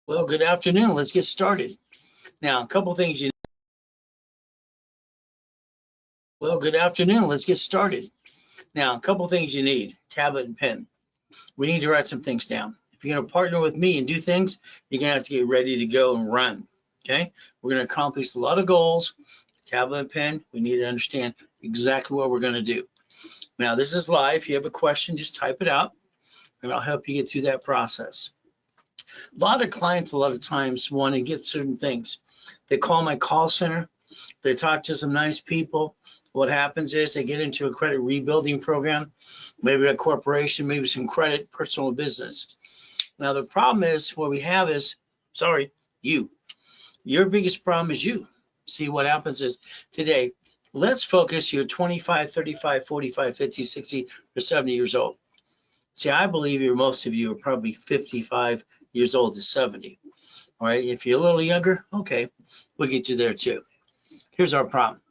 Well, good afternoon. Let's get started. Now, a couple things you Well, good afternoon. Let's get started. Now, a couple things you need, tablet and pen. We need to write some things down. If you're going to partner with me and do things, you're going to have to get ready to go and run. Okay? We're going to accomplish a lot of goals. Tablet and pen, we need to understand exactly what we're going to do. Now, this is live. If you have a question, just type it out, and I'll help you get through that process. A lot of clients, a lot of times, want to get certain things. They call my call center. They talk to some nice people. What happens is they get into a credit rebuilding program, maybe a corporation, maybe some credit, personal business. Now, the problem is what we have is, you. Your biggest problem is you. See, what happens is today, let's focus. You're 25, 35, 45, 50, 60, or 70 years old. See, I believe most of you are probably 55 years old to 70. All right, if you're a little younger, okay, we'll get you there too. Here's our problem.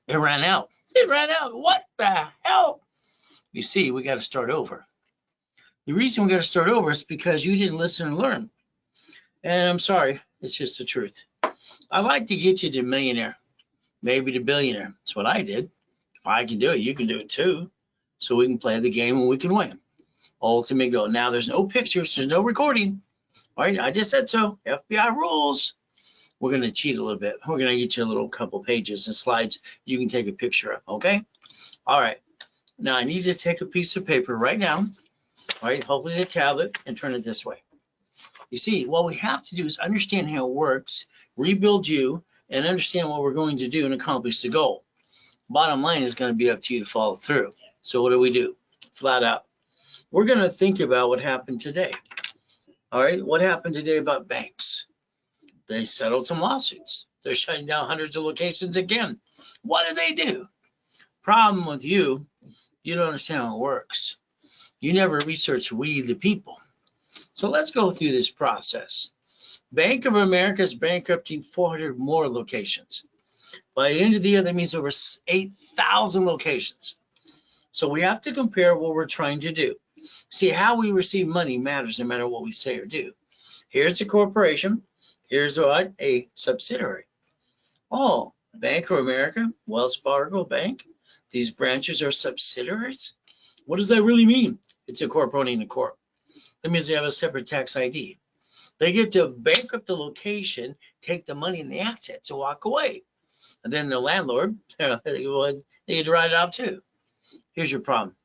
It ran out. It ran out. What the hell? You see, we got to start over. The reason we got to start over is because you didn't listen and learn. And I'm sorry, it's just the truth. I'd like to get you to millionaire, maybe to billionaire. That's what I did. If I can do it, you can do it too. So we can play the game and we can win. Ultimate goal. Now, there's no pictures, there's no recording. All right, I just said so. FBI rules. We're going to cheat a little bit. We're going to get you a little couple pages and slides you can take a picture of, okay? All right. Now, I need you to take a piece of paper right now, all right, hopefully a tablet, and turn it this way. You see, what we have to do is understand how it works, rebuild you, and understand what we're going to do and accomplish the goal. Bottom line is going to be up to you to follow through. So what do? Flat out. We're going to think about what happened today. All right, what happened today about banks? They settled some lawsuits. They're shutting down hundreds of locations again. What do they do? Problem with you, you don't understand how it works. You never research we the people. So let's go through this process. Bank of America is bankrupting 400 more locations. By the end of the year, that means over 8,000 locations. So we have to compare what we're trying to do. See, how we receive money matters no matter what we say or do. Here's a corporation. Here's what? A subsidiary. Oh, Bank of America, Wells Fargo Bank. These branches are subsidiaries. What does that really mean? It's a corp owning a corp. That means they have a separate tax ID. They get to bankrupt the location, take the money and the assets and walk away. And then the landlord, they get to write it off too. Here's your problem.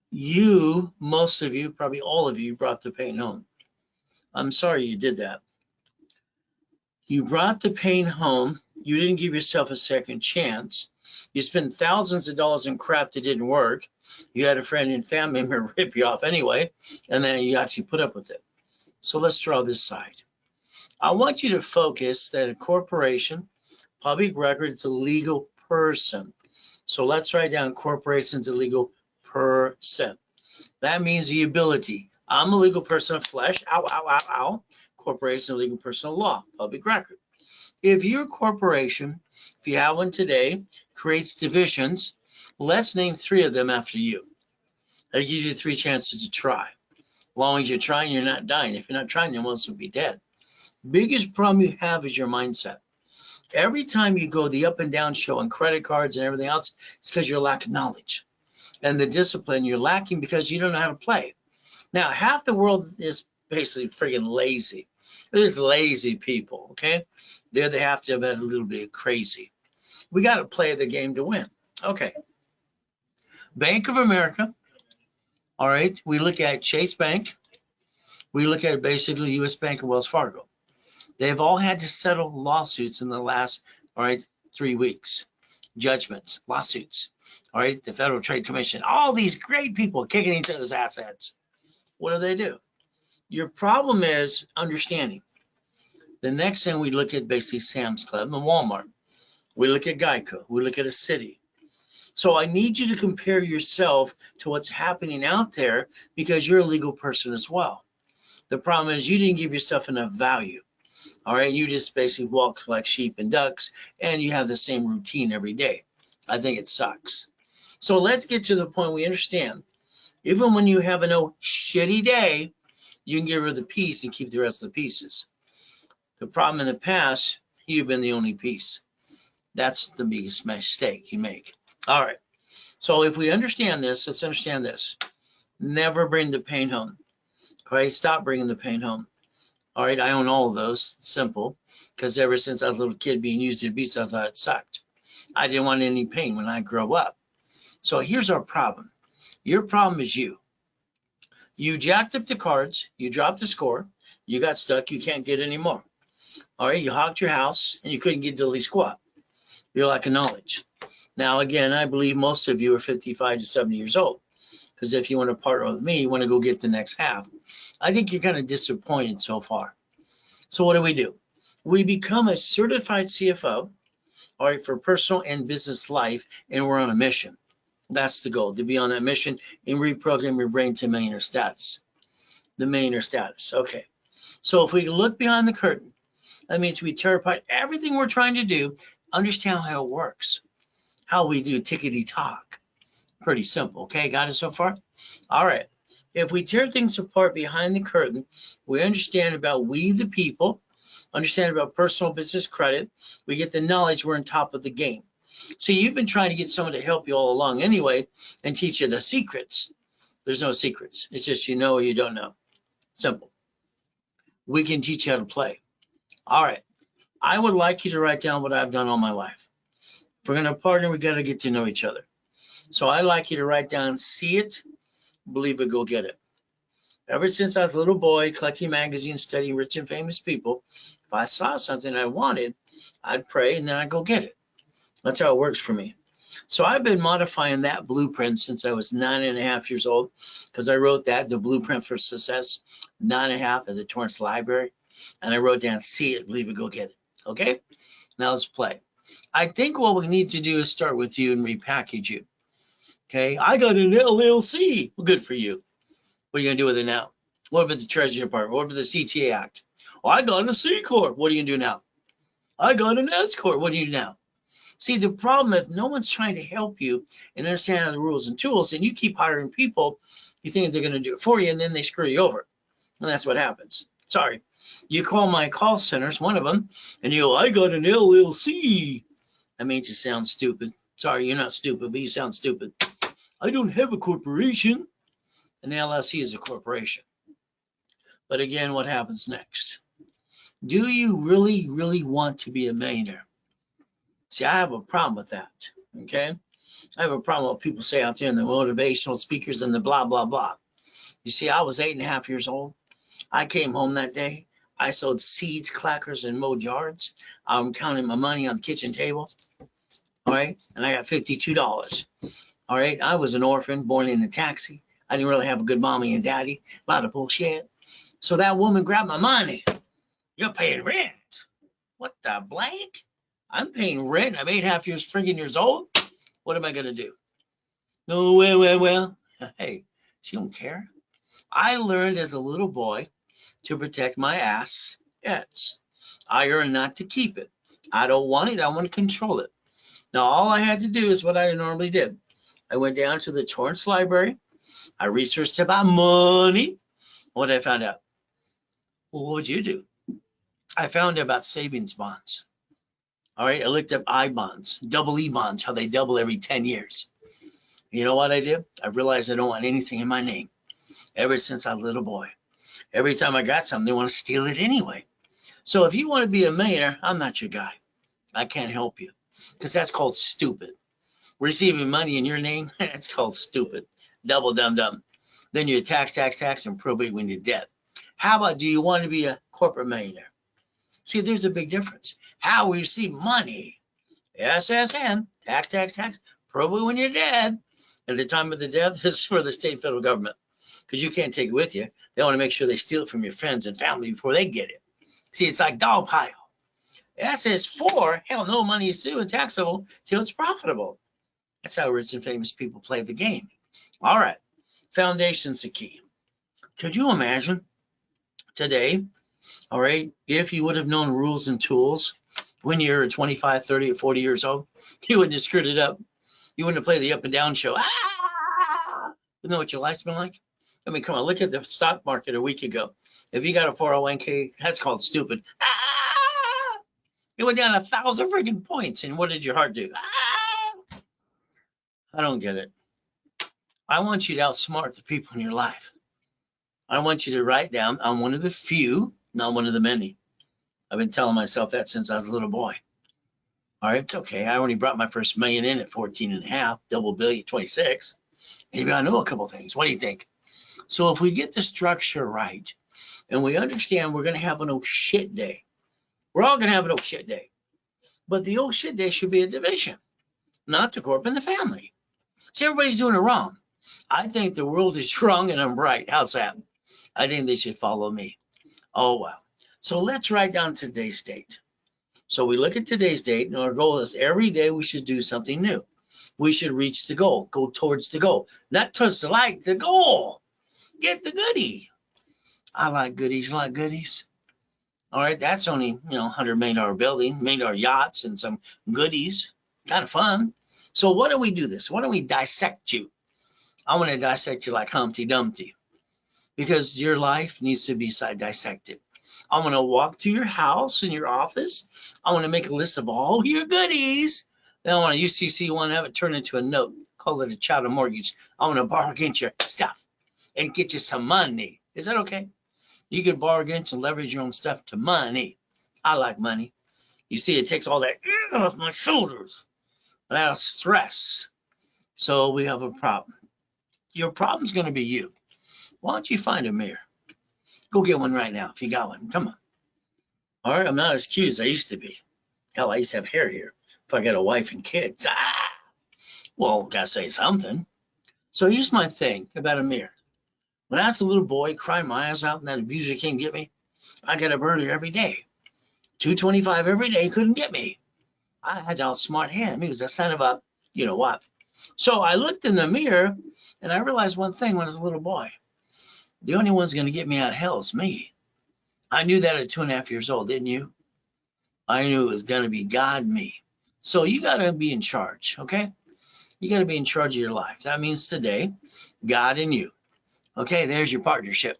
You, most of you, probably all of you, brought the pain home. I'm sorry you did that. You brought the pain home. You didn't give yourself a second chance. You spent thousands of dollars in crap that didn't work. You had a friend and family member rip you off anyway, and then you actually put up with it. So let's draw this side. I want you to focus that a corporation, public record, it's a legal person. So let's write down corporation's a legal person. That means the ability. I'm a legal person of flesh. Ow, ow, ow, ow. Corporation, a legal person of law, public record. If your corporation, if you have one today, creates divisions, let's name 3 of them after you. That gives you 3 chances to try. As long as you're trying, you're not dying. If you're not trying, you must be dead. Biggest problem you have is your mindset. Every time you go the up and down show on credit cards and everything else, it's because you're lacking knowledge. And the discipline you're lacking because you don't know how to play. Now, half the world is basically friggin' lazy. There's lazy people, okay? They have to have a little bit crazy. We got to play the game to win. Okay. Bank of America. All right. We look at Chase Bank. We look at basically U.S. Bank and Wells Fargo. They've all had to settle lawsuits in the last, 3 weeks. Judgments, lawsuits. All right. The Federal Trade Commission. All these great people kicking each other's assets. What do? Your problem is understanding. The next thing we look at basically Sam's Club and Walmart. We look at Geico. We look at a city. So I need you to compare yourself to what's happening out there because you're a legal person as well. The problem is you didn't give yourself enough value. All right. You just basically walk like sheep and ducks and you have the same routine every day. I think it sucks. So let's get to the point we understand. Even when you have a shitty day, You can get rid of the piece and keep the rest of the pieces. The problem in the past, you've been the only piece. That's the biggest mistake you make. All right. So if we understand this, let's understand this. Never bring the pain home. All right. Stop bringing the pain home. All right. I own all of those. Simple. Because ever since I was a little kid being used and abused, I thought it sucked. I didn't want any pain when I grow up. So here's our problem. Your problem is you. You jacked up the cards. You dropped the score. You got stuck. You can't get any more. All right. You hogged your house and you couldn't get diddly squat. You're lacking knowledge. Now, again, I believe most of you are 55 to 70 years old. Because if you want to partner with me, you want to go get the next half. I think you're kind of disappointed so far. So what do? We become a certified CFO, all right, for personal and business life, and we're on a mission. That's the goal, to be on that mission and reprogram your brain to millionaire status. The millionaire status. Okay. So if we look behind the curtain, that means we tear apart everything we're trying to do, understand how it works, how we do tickety-talk. Pretty simple. Okay, got it so far? All right. If we tear things apart behind the curtain, we understand about we the people, understand about personal business credit, we get the knowledge, we're on top of the game. See, you've been trying to get someone to help you all along anyway and teach you the secrets. There's no secrets. It's just you know or you don't know. Simple. We can teach you how to play. All right. I would like you to write down what I've done all my life. If we're going to partner, we got to get to know each other. So I'd like you to write down, see it, believe it, go get it. Ever since I was a little boy collecting magazines, studying rich and famous people, if I saw something I wanted, I'd pray and then I'd go get it. That's how it works for me. So I've been modifying that blueprint since I was 9.5 years old, because I wrote that, the blueprint for success, 9.5 at the Torrance Library. And I wrote down, see it, believe it, go get it. Okay? Now let's play. I think what we need to do is start with you and repackage you. Okay? I got an LLC. Well, good for you. What are you going to do with it now? What about the Treasury Department? What about the CTA Act? Oh, I got a C Corp. What are you going to do now? I got an S Corp. What do you do now? See, the problem, if no one's trying to help you and understand the rules and tools, and you keep hiring people, you think they're going to do it for you, and then they screw you over. And that's what happens. Sorry. You call my call centers, one of them, and you go, I got an LLC. That means you sound stupid. Sorry, you're not stupid, but you sound stupid. I don't have a corporation. An LLC is a corporation. But again, what happens next? Do you really, really want to be a millionaire? See, I have a problem with that, okay? I have a problem with what people say out there in the motivational speakers and the blah, blah, blah. You see, I was 8.5 years old. I came home that day. I sowed seeds, clackers, and mowed yards. I'm counting my money on the kitchen table, all right? And I got $52, all right? I was an orphan, born in a taxi. I didn't really have a good mommy and daddy, a lot of bullshit. So that woman grabbed my money. You're paying rent. What the blank? I'm paying rent. I'm 8.5 years old. What am I going to do? No, well. Hey, she don't care. I learned as a little boy to protect my ass. Yes. I earned not to keep it. I don't want it. I want to control it. Now, all I had to do is what I normally did. I went down to the Torrance Library. I researched about money. What did I find out? Well, what would you do? I found out about savings bonds. All right, I looked up I bonds, double E bonds, how they double every 10 years. You know what I did? I realized I don't want anything in my name ever since I was a little boy. Every time I got something, they want to steal it anyway. So if you want to be a millionaire, I'm not your guy. I can't help you because that's called stupid. Receiving money in your name, that's called stupid. Double dum-dum. Then you tax, and probate when you're dead. How about, do you want to be a corporate millionaire? See, there's a big difference. How we receive money, SSN, tax, probably when you're dead. At the time of the death, this is for the state and federal government, because you can't take it with you. They want to make sure they steal it from your friends and family before they get it. See, it's like dog pile. SS4, hell, no money is due and taxable till it's profitable. That's how rich and famous people play the game. All right, foundation's the key. Could you imagine today, all right, if you would have known rules and tools when you're 25, 30, or 40 years old, you wouldn't have screwed it up. You wouldn't have played the up and down show. Ah! You know what your life's been like? I mean, come on, look at the stock market a week ago. If you got a 401k, that's called stupid. It went down 1,000 freaking points. And what did your heart do? I don't get it. I want you to outsmart the people in your life. I want you to write down, I'm one of the few, not one of the many. I've been telling myself that since I was a little boy. All right, okay, I only brought my first million in at 14 and a half, double billion, 26. Maybe I know a couple things. What do you think? So if we get the structure right and we understand we're going to have an oh shit day, we're all going to have an oh shit day. But the oh shit day should be a division, not the corp and the family. See, everybody's doing it wrong. I think the world is wrong and I'm right. How's that? I think they should follow me. Oh, wow. So let's write down today's date. So we look at today's date, and our goal is every day we should do something new. We should reach the goal, go towards the goal, not towards the light, the goal. Get the goodie. I like goodies, like goodies. All right, that's only, $100 million building, $1 million yachts, and some goodies. Kind of fun. So why don't we do this? Why don't we dissect you? I want to dissect you like Humpty Dumpty, because your life needs to be dissected. I want to walk through your house and your office. I want to make a list of all your goodies. Then I want to UCC one, have it turn into a note. Call it a chattel mortgage. I want to borrow against your stuff and get you some money. Is that okay? You could borrow against and leverage your own stuff to money. I like money. You see, it takes all that off my shoulders, that stress. So we have a problem. Your problem's going to be you. Why don't you find a mirror? Go get one right now if you got one. Come on. All right, I'm not as cute as I used to be. Hell, I used to have hair here. If I got a wife and kids, well, gotta say something. So here's my thing about a mirror. When I was a little boy crying my eyes out and that abuser came get me, I got up early every day. 225 every day, couldn't get me. I had to outsmart him. He was a son of a, you know what. So I looked in the mirror and I realized one thing when I was a little boy. The only one's going to get me out of hell is me. I knew that at 2.5 years old, didn't you? I knew it was going to be God and me. So you got to be in charge, okay? You got to be in charge of your life. That means today, God and you. Okay, there's your partnership.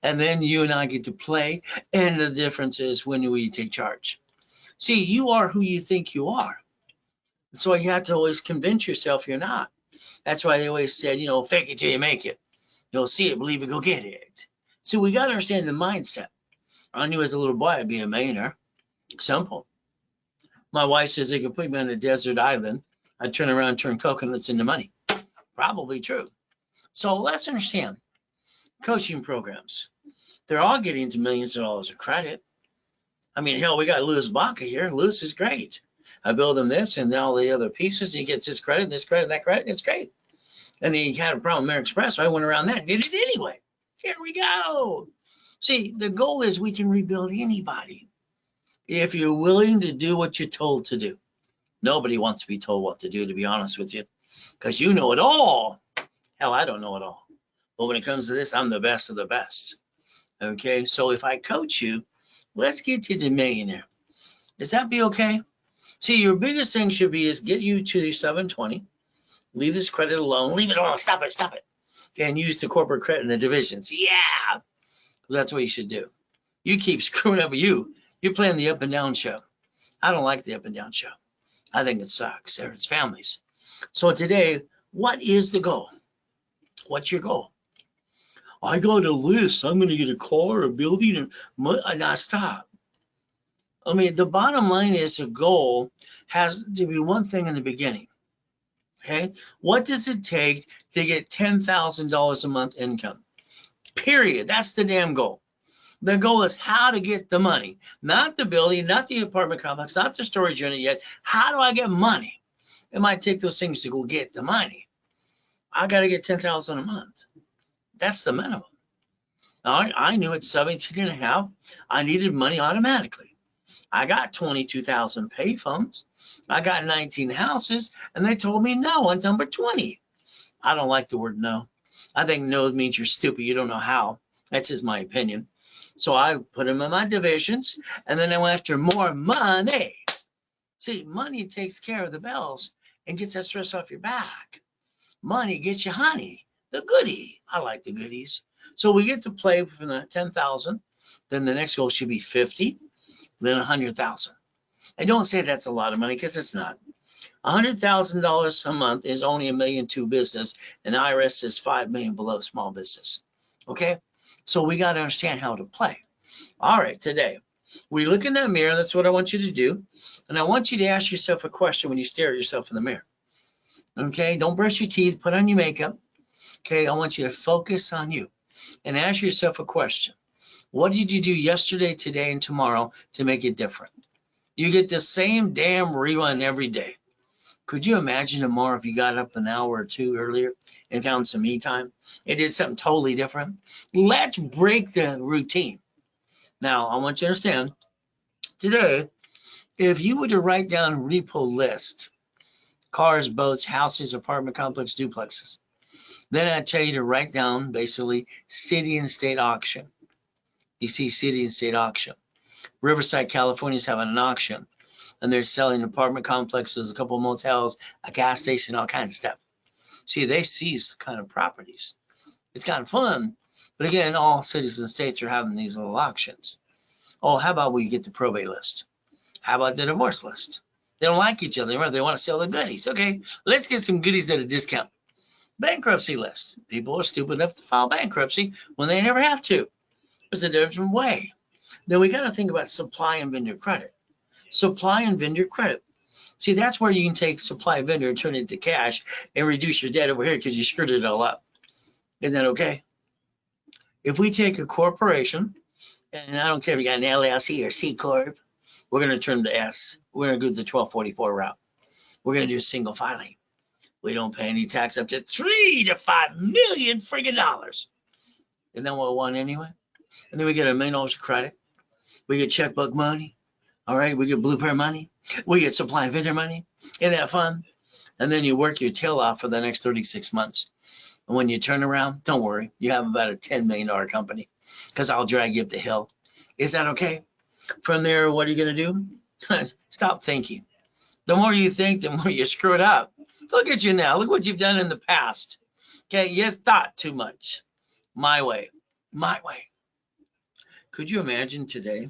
And then you and I get to play. And the difference is when we take charge. See, you are who you think you are. So you have to always convince yourself you're not. That's why they always said, fake it till you make it. You'll see it, believe it, go get it. So we got to understand the mindset. I knew as a little boy I'd be a millionaire. Simple. My wife says they could put me on a desert island. I'd turn around and turn coconuts into money. Probably true. So let's understand. Coaching programs. They're all getting to millions of dollars of credit. I mean, hell, we got Louis Baca here. Louis is great. I build him this and all the other pieces. He gets this credit, that credit. It's great. And he had a problem with American Express, so I went around that and did it anyway. Here we go. See, the goal is we can rebuild anybody if you're willing to do what you're told to do. Nobody wants to be told what to do, to be honest with you, because you know it all. Hell, I don't know it all. But when it comes to this, I'm the best of the best. Okay, so if I coach you, let's get you to millionaire. Does that be okay? See, your biggest thing should be is get you to 720. Leave this credit alone. Leave it alone. Stop it. And use the corporate credit in the divisions. Yeah. That's what you should do. You keep screwing up with you. You're playing the up and down show. I don't like the up and down show. I think it sucks. It's families. So today, what is the goal? What's your goal? I got a list. I'm going to get a car, a building, and now stop. I mean, the bottom line is a goal has to be one thing in the beginning. Okay, what does it take to get $10,000 a month income? Period. That's the damn goal. The goal is how to get the money, not the building, not the apartment complex, not the storage unit yet. How do I get money? It might take those things to go get the money. I got to get $10,000 a month. That's the minimum. All right, I knew at 17 and a half, I needed money automatically. I got 22,000 payphones. I got 19 houses, and they told me no on number 20. I don't like the word no. I think no means you're stupid. You don't know how. That's just my opinion. So I put them in my divisions, and then I went after more money. See, money takes care of the bills and gets that stress off your back. Money gets you honey. the goodie. I like the goodies. So we get to play from the 10,000. Then the next goal should be 50, then 100,000. I don't say that's a lot of money because it's not. $100,000 a month is only $1.2 million business, and IRS is $5 million below small business. Okay, so we got to understand how to play. All right, today we look in that mirror. That's what I want you to do, and I want you to ask yourself a question when you stare at yourself in the mirror. Okay, don't brush your teeth, put on your makeup. Okay, I want you to focus on you and ask yourself a question. What did you do yesterday, today, and tomorrow to make it different? You get the same damn rerun every day. Could you imagine tomorrow if you got up an hour or two earlier and found some me time and did something totally different? Let's break the routine. Now, I want you to understand, today, if you were to write down repo list, cars, boats, houses, apartment complex, duplexes, then I'd tell you to write down basically city and state auction. You see city and state auction. Riverside, California is having an auction, and they're selling apartment complexes, a couple of motels, a gas station, all kinds of stuff. See, they seize kind of properties. It's kind of fun, but again, all cities and states are having these little auctions. Oh, how about we get the probate list? How about the divorce list? They don't like each other. They want to sell the goodies. Okay, let's get some goodies at a discount. Bankruptcy list. People are stupid enough to file bankruptcy when they never have to. There's a different way. Then we got to think about supply and vendor credit. Supply and vendor credit. See, that's where you can take supply vendor and turn it into cash and reduce your debt over here because you screwed it all up. Isn't that okay? If we take a corporation, and I don't care if you got an LLC or C Corp, we're going to turn to S. We're going to go the 1244 route. We're going to do single filing. We don't pay any tax up to $3 to $5 million friggin' dollars. And then we'll want anyway. And then we get $1 million of credit. We get checkbook money. All right, we get blueprint money. We get supply and vendor money. Isn't that fun? And then you work your tail off for the next 36 months. And when you turn around, don't worry, you have about a $10 million company because I'll drag you up the hill. Is that okay? From there, what are you going to do? Stop thinking. The more you think, the more you screw it up. Look at you now. Look what you've done in the past. Okay, you thought too much. My way. My way. Could you imagine today?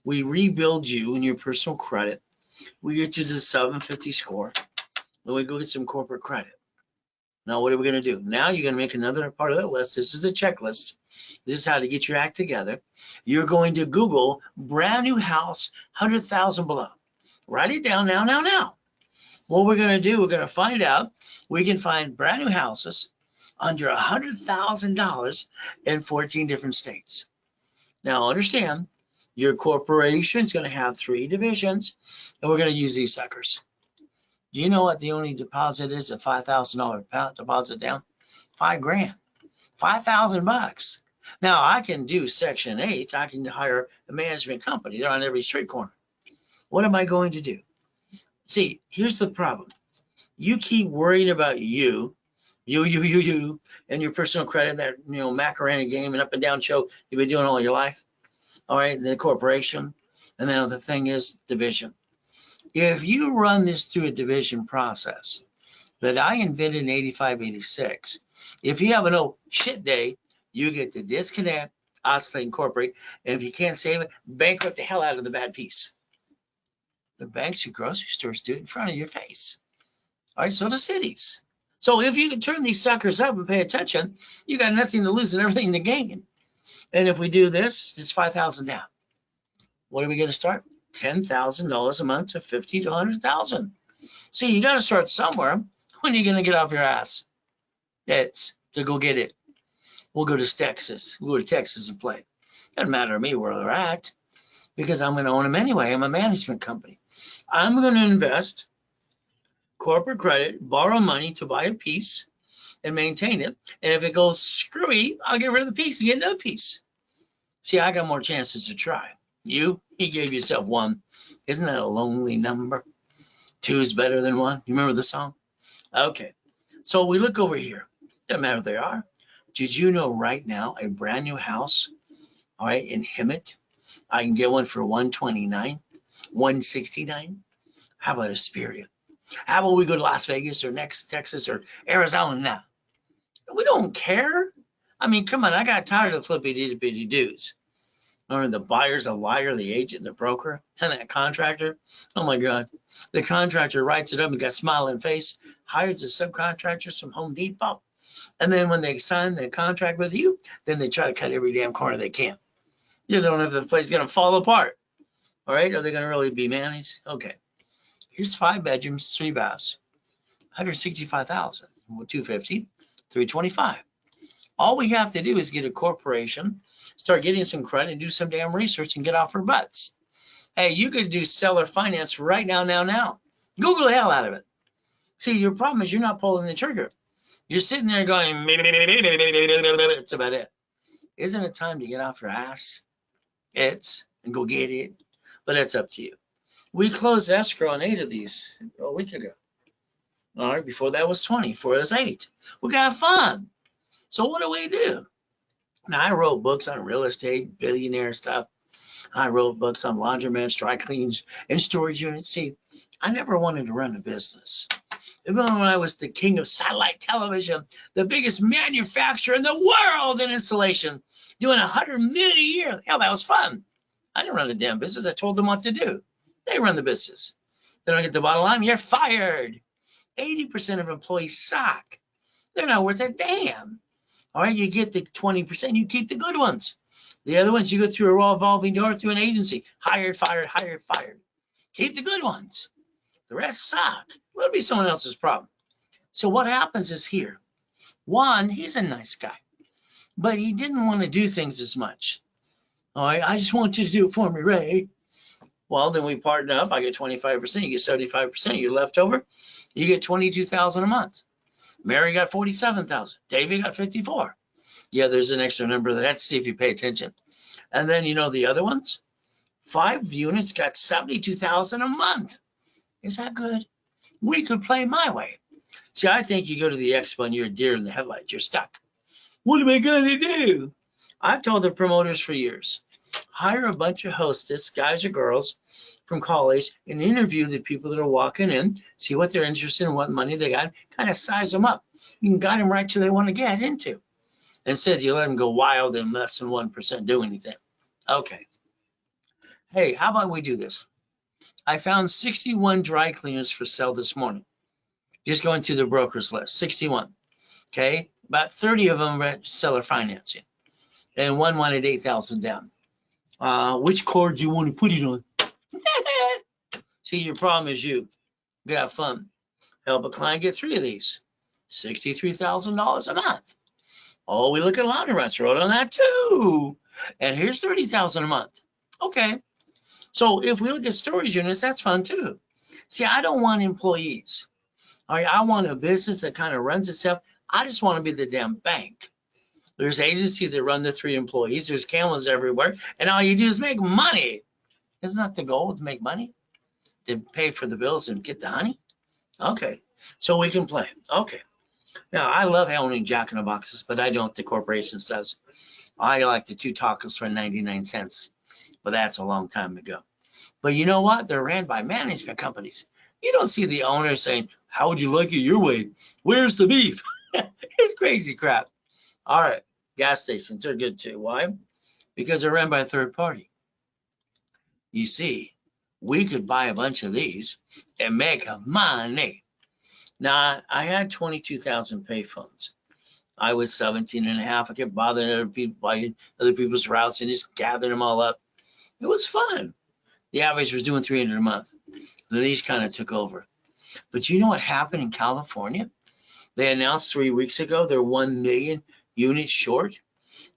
We rebuild you in your personal credit. We get you to the 750 score. Then we go get some corporate credit. Now, what are we going to do? Now you're going to make another part of that list. This is a checklist. This is how to get your act together. You're going to Google brand new house, 100,000 below. Write it down now. What we're going to do, we're going to find out, we can find brand new houses under $100,000 in 14 different states. Now, understand, your corporation is going to have 3 divisions, and we're going to use these suckers. Do you know what the only deposit is? A $5,000 deposit down? $5,000. $5,000. Now I can do Section 8. I can hire a management company. They're on every street corner. What am I going to do? See, here's the problem. You keep worrying about you, and your personal credit, that Macarena game and up and down show you've been doing all your life. All right, the corporation, and then the thing is division. If you run this through a division process that I invented in 85, 86, if you have an oh shit day, you get to disconnect, oscillate, incorporate, and if you can't save it, bankrupt the hell out of the bad piece. The banks and grocery stores do it in front of your face. All right, so do cities. So if you can turn these suckers up and pay attention, you got nothing to lose and everything to gain. And if we do this, it's 5,000 down. What are we going to start? $10,000 a month to 50 to 100,000. See, you got to start somewhere. When are you going to get off your ass? It's to go get it. We'll go to Texas. We'll go to Texas and play. Doesn't matter to me where they're at because I'm going to own them anyway. I'm a management company. I'm going to invest corporate credit, borrow money to buy a piece and maintain it. And if it goes screwy, I'll get rid of the piece and get another piece. See, I got more chances to try. You gave yourself 1. Isn't that a lonely number? 2 is better than 1. You remember the song? Okay. So we look over here. Doesn't matter what they are. Did you know right now a brand new house, all right, in Hemet, I can get one for $129, $169? How about Aspiria? How about we go to Las Vegas or next Texas or Arizona? We don't care. I mean, come on, I got tired of the flippy-dippity dudes. Remember the buyer's a liar, the agent, the broker, and that contractor. Oh my God. The contractor writes it up and got a smiling face, hires the subcontractors from Home Depot. And then when they sign the contract with you, then they try to cut every damn corner they can. You don't know if the place is going to fall apart. All right. Are they going to really be managed? Okay. Here's 5 bedrooms, 3 baths, 165,000, 250, 325. All we have to do is get a corporation, start getting some credit, do some damn research, and get off our butts. Hey, you could do seller finance right now. Google the hell out of it. See, your problem is you're not pulling the trigger. You're sitting there going, it's about it. Isn't it time to get off your ass? And go get it. But it's up to you. We closed escrow on 8 of these a week ago. All right, before that was 20, before it was 8. We got fun. So what do we do? Now, I wrote books on real estate, billionaire stuff. I wrote books on laundromats, dry cleans, and storage units. See, I never wanted to run a business. Even when I was the king of satellite television, the biggest manufacturer in the world in installation, doing $100 million a year. Hell, that was fun. I didn't run a damn business. I told them what to do. They run the business. They don't get the bottom line. You're fired. 80% of employees suck. They're not worth a damn. All right, you get the 20%, you keep the good ones. The other ones, you go through a revolving door through an agency. Hired, fired, hired, fired. Keep the good ones. The rest suck. It'll be someone else's problem. So what happens is here. One, he's a nice guy, but he didn't want to do things as much. All right, I just want you to do it for me, Ray. Well, then we partner up. I get 25%, you get 75%. You're left over. You get $22,000 a month. Mary got 47,000. David got 54. Yeah, there's an extra number there. Let's see if you pay attention. And then, you know, the other ones, 5 units got 72,000 a month. Is that good? We could play my way. See, I think you go to the expo and you're a deer in the headlights. You're stuck. What am I going to do? I've told the promoters for years, hire a bunch of hostess, guys or girls from college, and interview the people that are walking in, see what they're interested in, what money they got, kind of size them up. You can guide them right to they want to get into. Instead, you let them go wild and less than 1% do anything. Okay. Hey, how about we do this? I found 61 dry cleaners for sale this morning. Just going through the broker's list, 61. Okay, about 30 of them were seller financing, and one wanted 8,000 down. Which card do you want to put it on? See, your problem is you. Have fun. Help a client get 3 of these. $63,000 a month. Oh, we look at Laundromats, wrote on that too. And here's $30,000 a month. Okay. So if we look at storage units, that's fun too. See, I don't want employees. All right, I want a business that kind of runs itself. I just want to be the damn bank. There's agencies that run the 3 employees. There's camels everywhere. And all you do is make money. Isn't that the goal, to make money? To pay for the bills and get the honey? Okay, so we can play. Okay. Now, I love owning Jack in the Boxes, but I don't. The corporation does. I like the 2 tacos for 99 cents, but that's a long time ago. But you know what? They're ran by management companies. You don't see the owner saying, how would you like it your way? Where's the beef? It's crazy crap. All right, gas stations are good too. Why? Because they're run by a third party. You see, we could buy a bunch of these and make money. Now, I had 22,000 payphones. I was 17 and a half. I kept bothering other people, buying other people's routes and just gathering them all up. It was fun. The average was doing 300 a month. Then these kind of took over. But you know what happened in California? They announced 3 weeks ago they're 1 million units short.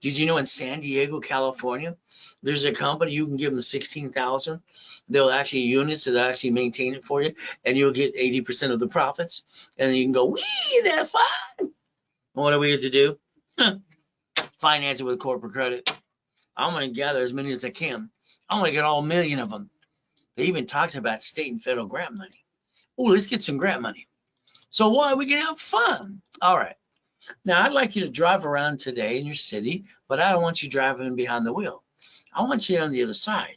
Did you know in San Diego, California, there's a company, you can give them 16,000. They'll actually units that actually maintain it for you, and you'll get 80% of the profits. And then you can go, wee, that's fun. What are we going to do? Finance it with corporate credit. I'm going to gather as many as I can. I'm going to get all 1 million of them. They even talked about state and federal grant money. Oh, let's get some grant money. So why? We can have fun. All right. Now, I'd like you to drive around today in your city, but I don't want you driving behind the wheel. I want you on the other side.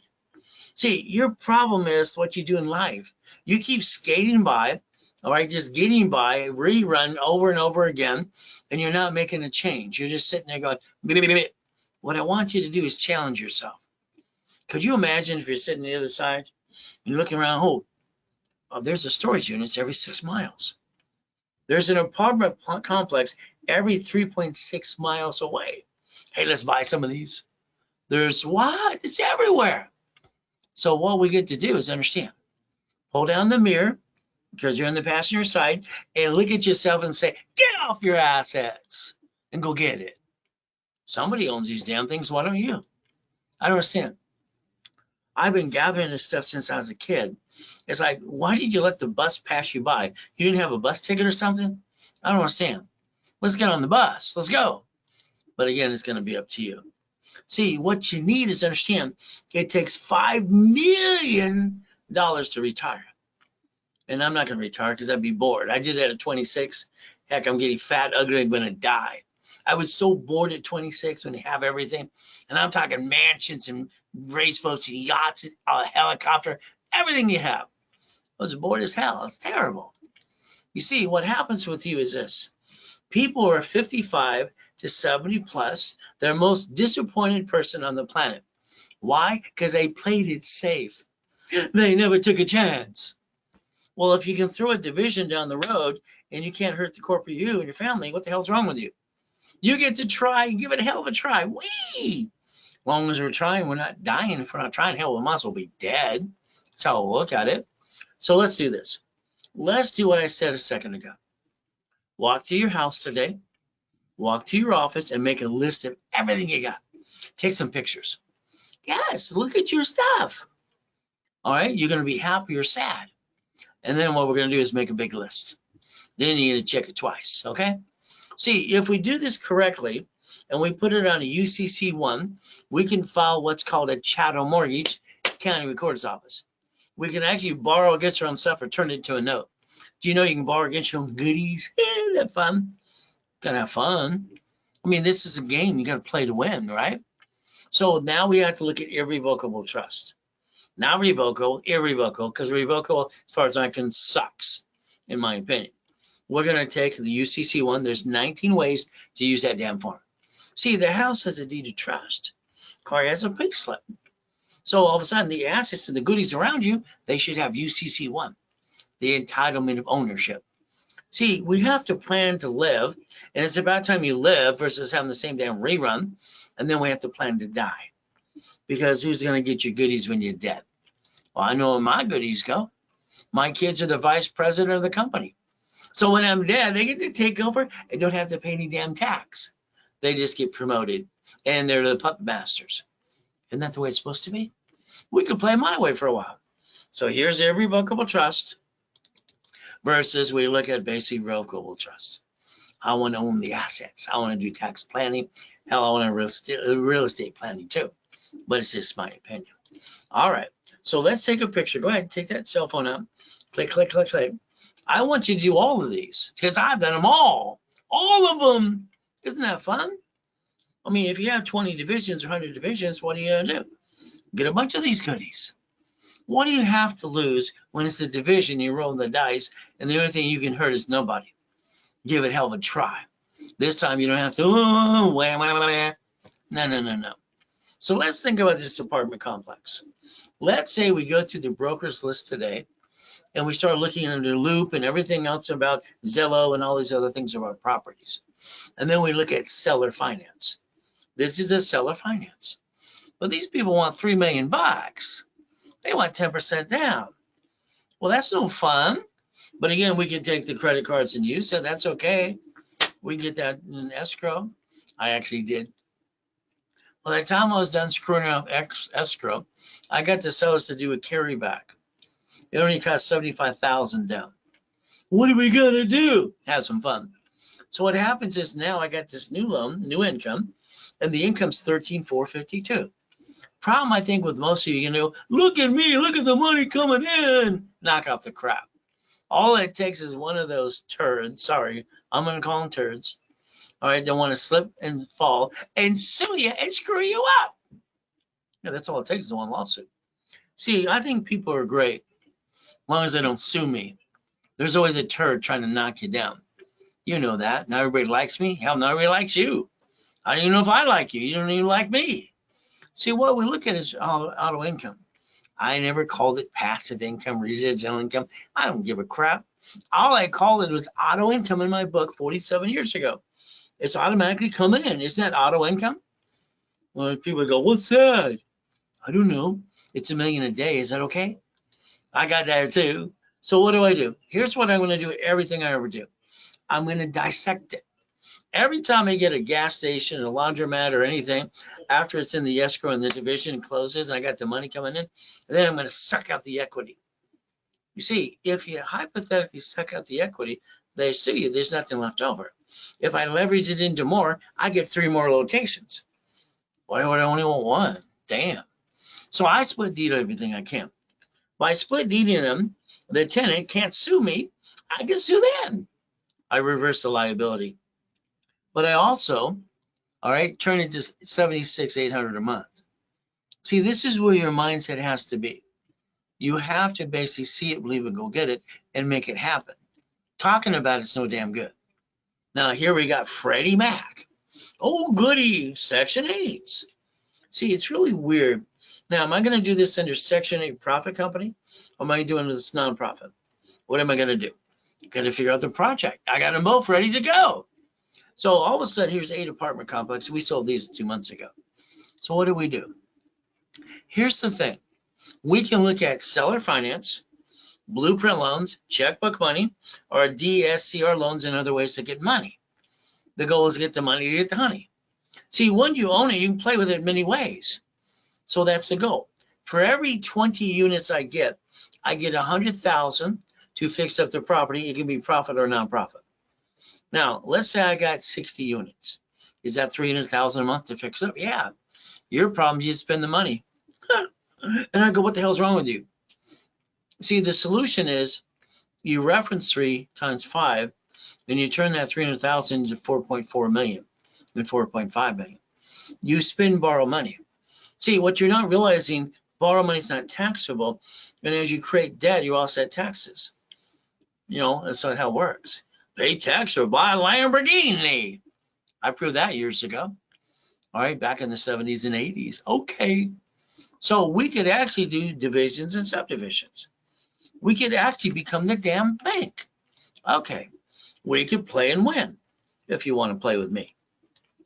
See, your problem is what you do in life. You keep skating by All right, just getting by, rerun over and over again, and you're not making a change. You're just sitting there going, "Beep, beep, beep." What I want you to do is challenge yourself. Could you imagine if you're sitting on the other side and you're looking around, oh, there's a storage unit every 6 miles. There's an apartment complex every 3.6 miles away. Hey, let's buy some of these. There's what? It's everywhere. So what we get to do is understand. Pull down the mirror, because you're on the passenger side, and look at yourself and say, get off your assets and go get it. Somebody owns these damn things. Why don't you? I don't understand. I've been gathering this stuff since I was a kid. It's like, why did you let the bus pass you by? You didn't have a bus ticket or something? I don't understand. Let's get on the bus. Let's go. But again, it's going to be up to you. See, what you need is understand it takes $5 million to retire. And I'm not going to retire because I'd be bored. I did that at 26. Heck, I'm getting fat, ugly, I'm going to die. I was so bored at 26 when you have everything. And I'm talking mansions and raceboats and yachts and a helicopter, everything you have. I was bored as hell. It's terrible. You see, what happens with you is this. People who are 55 to 70 plus, they're the most disappointed person on the planet. Why? Because they played it safe. They never took a chance. Well, if you can throw a division down the road and you can't hurt the corporate you and your family, what the hell's wrong with you? You get to try and give it a hell of a try. Whee! As long as we're trying, we're not dying. If we're not trying, hell, we might as well be dead. That's how we'll look at it. So let's do this. Let's do what I said a second ago. Walk to your house today. Walk to your office and make a list of everything you got. Take some pictures. Yes, look at your stuff. All right, you're going to be happy or sad. And then what we're going to do is make a big list. Then you need to check it twice, okay? See, if we do this correctly and we put it on a UCC1, we can file what's called a chattel mortgage, county recorder's office. We can actually borrow against our own stuff or turn it into a note. Do you know you can borrow against your own goodies? Isn't that fun? Gonna have fun. I mean, this is a game you got to play to win, right? So now we have to look at irrevocable trust. Not revocable, irrevocable, because revocable, as far as I can, sucks, in my opinion. We're going to take the UCC1. There's 19 ways to use that damn form. See, the house has a deed of trust. Car has a pink slip. So all of a sudden, the assets and the goodies around you, they should have UCC1, the entitlement of ownership. See, we have to plan to live, and it's about time you live versus having the same damn rerun, and then we have to plan to die. Because who's going to get your goodies when you're dead? Well, I know where my goodies go. My kids are the vice president of the company. So when I'm dead, they get to take over and don't have to pay any damn tax. They just get promoted, and they're the puppet masters. Isn't that the way it's supposed to be? We could play my way for a while. So here's irrevocable trust versus we look at basic revocable trust. I want to own the assets. I want to do tax planning. Hell, I want to real estate planning too. But it's just my opinion. All right. So let's take a picture. Go ahead, take that cell phone out. Click, click, click, click. I want you to do all of these because I've done them all. All of them. Isn't that fun? I mean, if you have 20 divisions or 100 divisions, what are you going to do? Get a bunch of these goodies. What do you have to lose when it's a division, you roll the dice, and the only thing you can hurt is nobody? Give it hell of a try. This time you don't have to, no. So let's think about this apartment complex. Let's say we go through the broker's list today and we start looking under loop and everything else about Zillow and all these other things about properties. And then we look at seller finance. This is a seller finance. But these people want $3 million. They want 10% down. Well, that's no fun. But again, we can take the credit cards and use it. That's okay. We can get that in escrow. I actually did. By the time I was done screwing up escrow, I got the sellers to do a carryback. It only cost $75,000 down. What are we gonna do? Have some fun. So what happens is now I got this new loan, new income, and the income's $13,452. Problem I think with most of you, look at me, look at the money coming in. Knock off the crap. All it takes is one of those turds. Sorry, I'm gonna call them turds. All right, they want to slip and fall and sue you and screw you up. Yeah, that's all it takes is one lawsuit. See, I think people are great as long as they don't sue me. There's always a turd trying to knock you down. You know that. Not everybody likes me. Hell, not everybody likes you. I don't even know if I like you. You don't even like me. See, what we look at is auto income. I never called it passive income, residual income. I don't give a crap. All I called it was auto income in my book 47 years ago. It's automatically coming in. Isn't that auto income? Well, people go, what's that? I don't know. It's $1 million a day. Is that okay? I got that too. So what do? Here's what I'm going to do. Everything I ever do. I'm going to dissect it. Every time I get a gas station, a laundromat, or anything, after it's in the escrow and the division closes and I got the money coming in, then I'm going to suck out the equity. You see, if you hypothetically suck out the equity, they sue you. There's nothing left over. If I leverage it into more, I get 3 more locations. Why would I only want 1? Damn. So I split deed everything I can. By split deeding them, the tenant can't sue me. I can sue them. I reverse the liability. But I also, all right, turn it to $76,800 a month. See, this is where your mindset has to be. You have to basically see it, believe it, go get it, and make it happen. Talking about it's no damn good. Now, here we got Freddie Mac. Oh, goody, Section 8s. See, it's really weird. Now, am I going to do this under Section 8 profit company? Or am I doing this nonprofit? What am I going to do? Got to figure out the project. I got them both ready to go. So all of a sudden, here's 8 apartment complexes. We sold these 2 months ago. So what do? Here's the thing. We can look at seller finance, blueprint loans, checkbook money, or DSCR loans and other ways to get money. The goal is to get the money to get the honey. See, when you own it, you can play with it many ways. So that's the goal. For every 20 units I get $100,000 to fix up the property. It can be profit or nonprofit. Now, let's say I got 60 units. Is that $300,000 a month to fix up? Yeah. Your problem is you spend the money. And I go, what the hell's wrong with you? See, the solution is you reference 3 times 5, and you turn that 300,000 into 4.4 million and 4.5 million. You spend borrow money. See, what you're not realizing, borrow money is not taxable, and as you create debt, you also have taxes. You know, that's not how it works. Pay tax or buy a Lamborghini. I proved that years ago. All right, back in the 70s and 80s. Okay. So we could actually do divisions and subdivisions. We could actually become the damn bank. Okay. We could play and win if you want to play with me.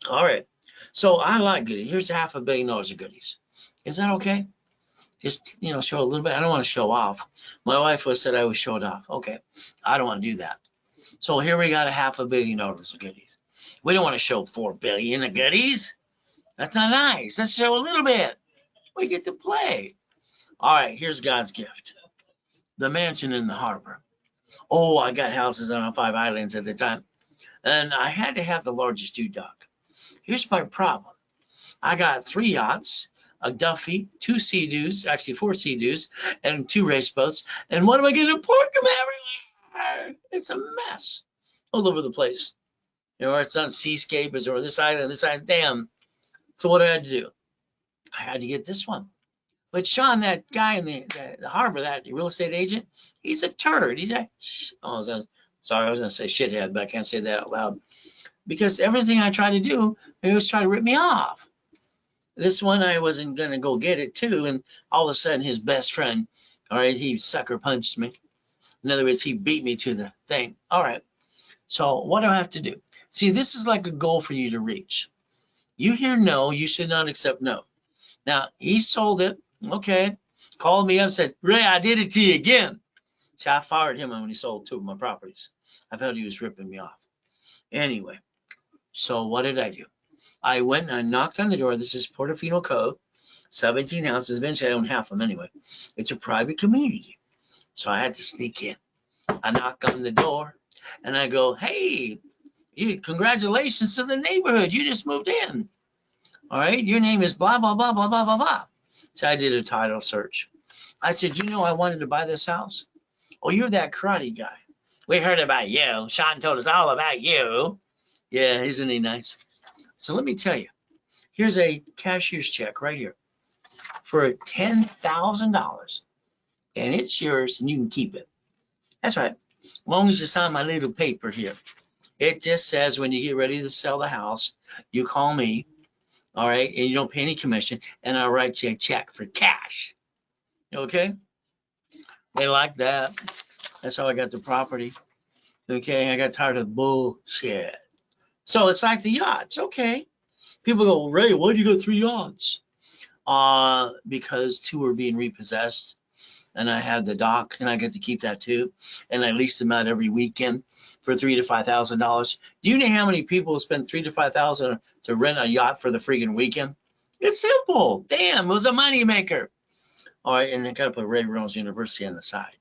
All right. So I like goodies. Here's $500 million of goodies. Is that okay? Just, you know, show a little bit. I don't want to show off. My wife was said I would show it off. Okay. I don't want to do that. So here we got $500 million of goodies. We don't want to show $4 billion of goodies. That's not nice. Let's show a little bit. We get to play. All right, here's God's gift. The mansion in the harbor. Oh, I got houses on 5 islands at the time. And I had to have the largest dock. Here's my problem. I got 3 yachts, a Duffy, 2 Sea-Doos, actually 4 Sea-Doos, and 2 race boats. And what am I going to park them everywhere? It's a mess all over the place. You know, it's on Seascape, or this island, damn. So what did I do? I had to get this one. But Sean, that guy in the harbor, that real estate agent, he's a turd. He's a, I was going to say shithead, but I can't say that out loud. Because everything I tried to do, he was trying to rip me off. This one, I wasn't going to go get it too. And all of a sudden, his best friend, all right, he sucker punched me. In other words, he beat me to the thing. All right. So what do I have to do? See, this is like a goal for you to reach. You hear no, you should not accept no. Now, he sold it. Okay. Called me up and said, Ray, I did it to you again. See, I fired him when he sold 2 of my properties. I felt he was ripping me off. Anyway, so what did I do? I went and I knocked on the door. This is Portofino Cove, 17 houses. Eventually, I own half of them anyway. It's a private community. So I had to sneak in. I knock on the door and I go, hey, congratulations to the neighborhood. You just moved in. All right. Your name is blah, blah, blah, blah, blah, blah, blah. So I did a title search. I said, you know, I wanted to buy this house. Oh, you're that karate guy. We heard about you. Sean told us all about you. Yeah, isn't he nice? So let me tell you, here's a cashier's check right here for $10,000. And it's yours and you can keep it. That's right. As long as you sign my little paper here. It just says when you get ready to sell the house, you call me, all right, and you don't pay any commission, and I'll write you a check for cash. Okay? They like that. That's how I got the property. Okay, I got tired of bullshit. So it's like the yachts. Okay. People go, Ray, why do you go 3 yachts? Because 2 were being repossessed, and I had the dock, and I get to keep that too. And I lease them out every weekend for $3,000 to $5,000. Do you know how many people spend $3,000 to $5,000 to rent a yacht for the freaking weekend? It's simple. Damn, it was a moneymaker. All right, and I got to put Ray Reynolds University on the side.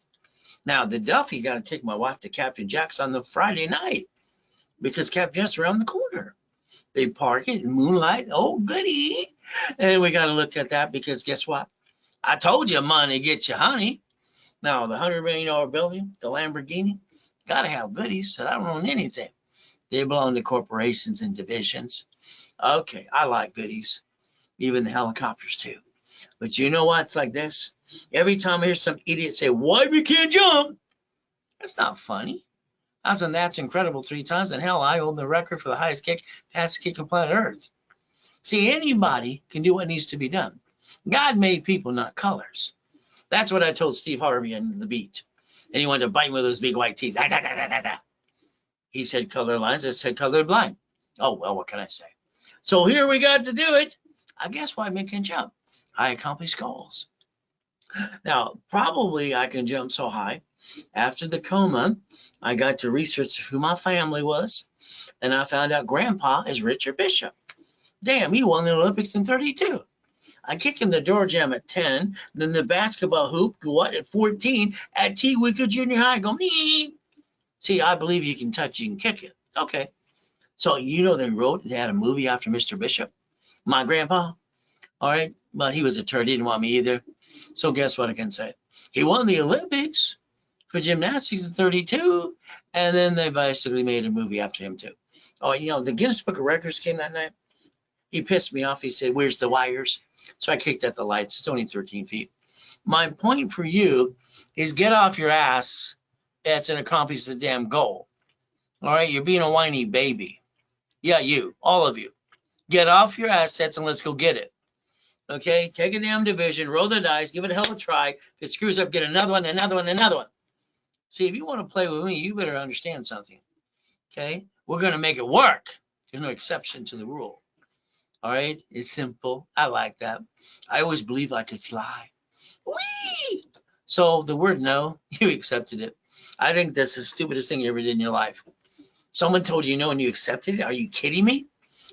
Now, the Duffy got to take my wife to Captain Jack's on the Friday night because Captain Jack's around the corner. They park it in moonlight. Oh, goody. And we got to look at that because guess what? I told you money gets you honey. Now, the $100 million building, the Lamborghini, got to have goodies. So I don't own anything. They belong to corporations and divisions. Okay, I like goodies. Even the helicopters too. But you know what? It's like this. Every time I hear some idiot say, why we can't jump? That's not funny. I was on That's Incredible 3 times, and hell, I hold the record for the highest kick, fastest kick on planet Earth. See, anybody can do what needs to be done. God made people, not colors. That's what I told Steve Harvey on the beat. And he wanted to bite me with those big white teeth. He said color lines. I said color blind. Oh, well, what can I say? So here we got to do it. I guess why I can jump. I accomplish goals. Now, probably I can jump so high. After the coma, I got to research who my family was, and I found out Grandpa is Richard Bishop. Damn, he won the Olympics in 32. I kick in the door jam at 10, then the basketball hoop, at 14, at T. Wicker Junior High, go, me. See, I believe you can touch, you can kick it. Okay. So, they had a movie after Mr. Bishop, my grandpa. All right, but he was a turd. He didn't want me either. So guess what I can say? He won the Olympics for gymnastics in 32, and then they basically made a movie after him too. Oh, the Guinness Book of Records came that night. He pissed me off. He said, where's the wires? So I kicked at the lights. It's only 13 feet. My point for you is get off your ass. That's and accomplish the damn goal. All right, you're being a whiny baby. Yeah, you, all of you. Get off your assets and let's go get it. Okay, take a damn division, roll the dice, give it a hell of a try. If it screws up, get another one, another one, another one. See, if you want to play with me, you better understand something. Okay, we're going to make it work. There's no exception to the rule. All right, it's simple. I like that. I always believed I could fly. Whee! So the word no, you accepted it. I think that's the stupidest thing you ever did in your life. Someone told you no and you accepted it? Are you kidding me?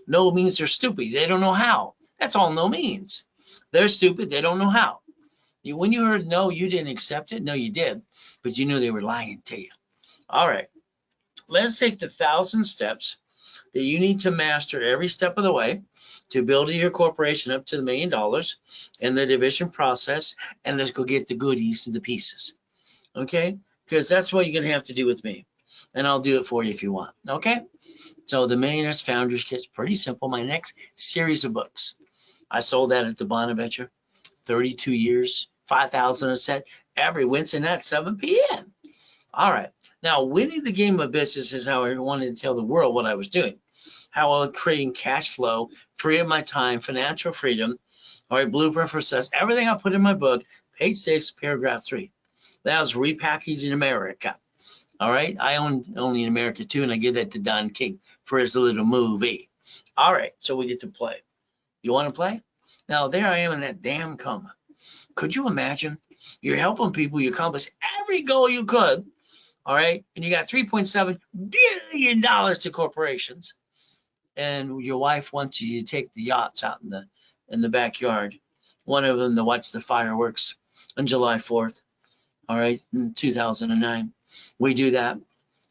No means they're stupid. They don't know how. That's all no means. They're stupid. They don't know how. When you heard no, you didn't accept it. No, you did. But you knew they were lying to you. All right. Let's take the 1,000 steps that you need to master every step of the way to build your corporation up to $1 million in the division process. And let's go get the goodies and the pieces. Okay? Because that's what you're going to have to do with me. And I'll do it for you if you want. Okay? So the Millionaires Founders Kit's pretty simple. My next series of books. I sold that at the Bonaventure, 32 years, 5,000 a set, every Wednesday night, 7 p.m. All right. Now, winning the game of business is how I wanted to tell the world what I was doing, how I was creating cash flow, free of my time, financial freedom, all right, blueprint for success, everything I put in my book, page 6, paragraph 3. That was repackaging America. All right. I own Only in America too, and I give that to Don King for his little movie. All right. So we get to play. You want to play? Now, there I am in that damn coma. Could you imagine? You're helping people. You accomplish every goal you could. All right. And you got $3.7 billion to corporations. And your wife wants you to take the yachts out in the backyard. One of them to watch the fireworks on July 4th. All right. In 2009. We do that.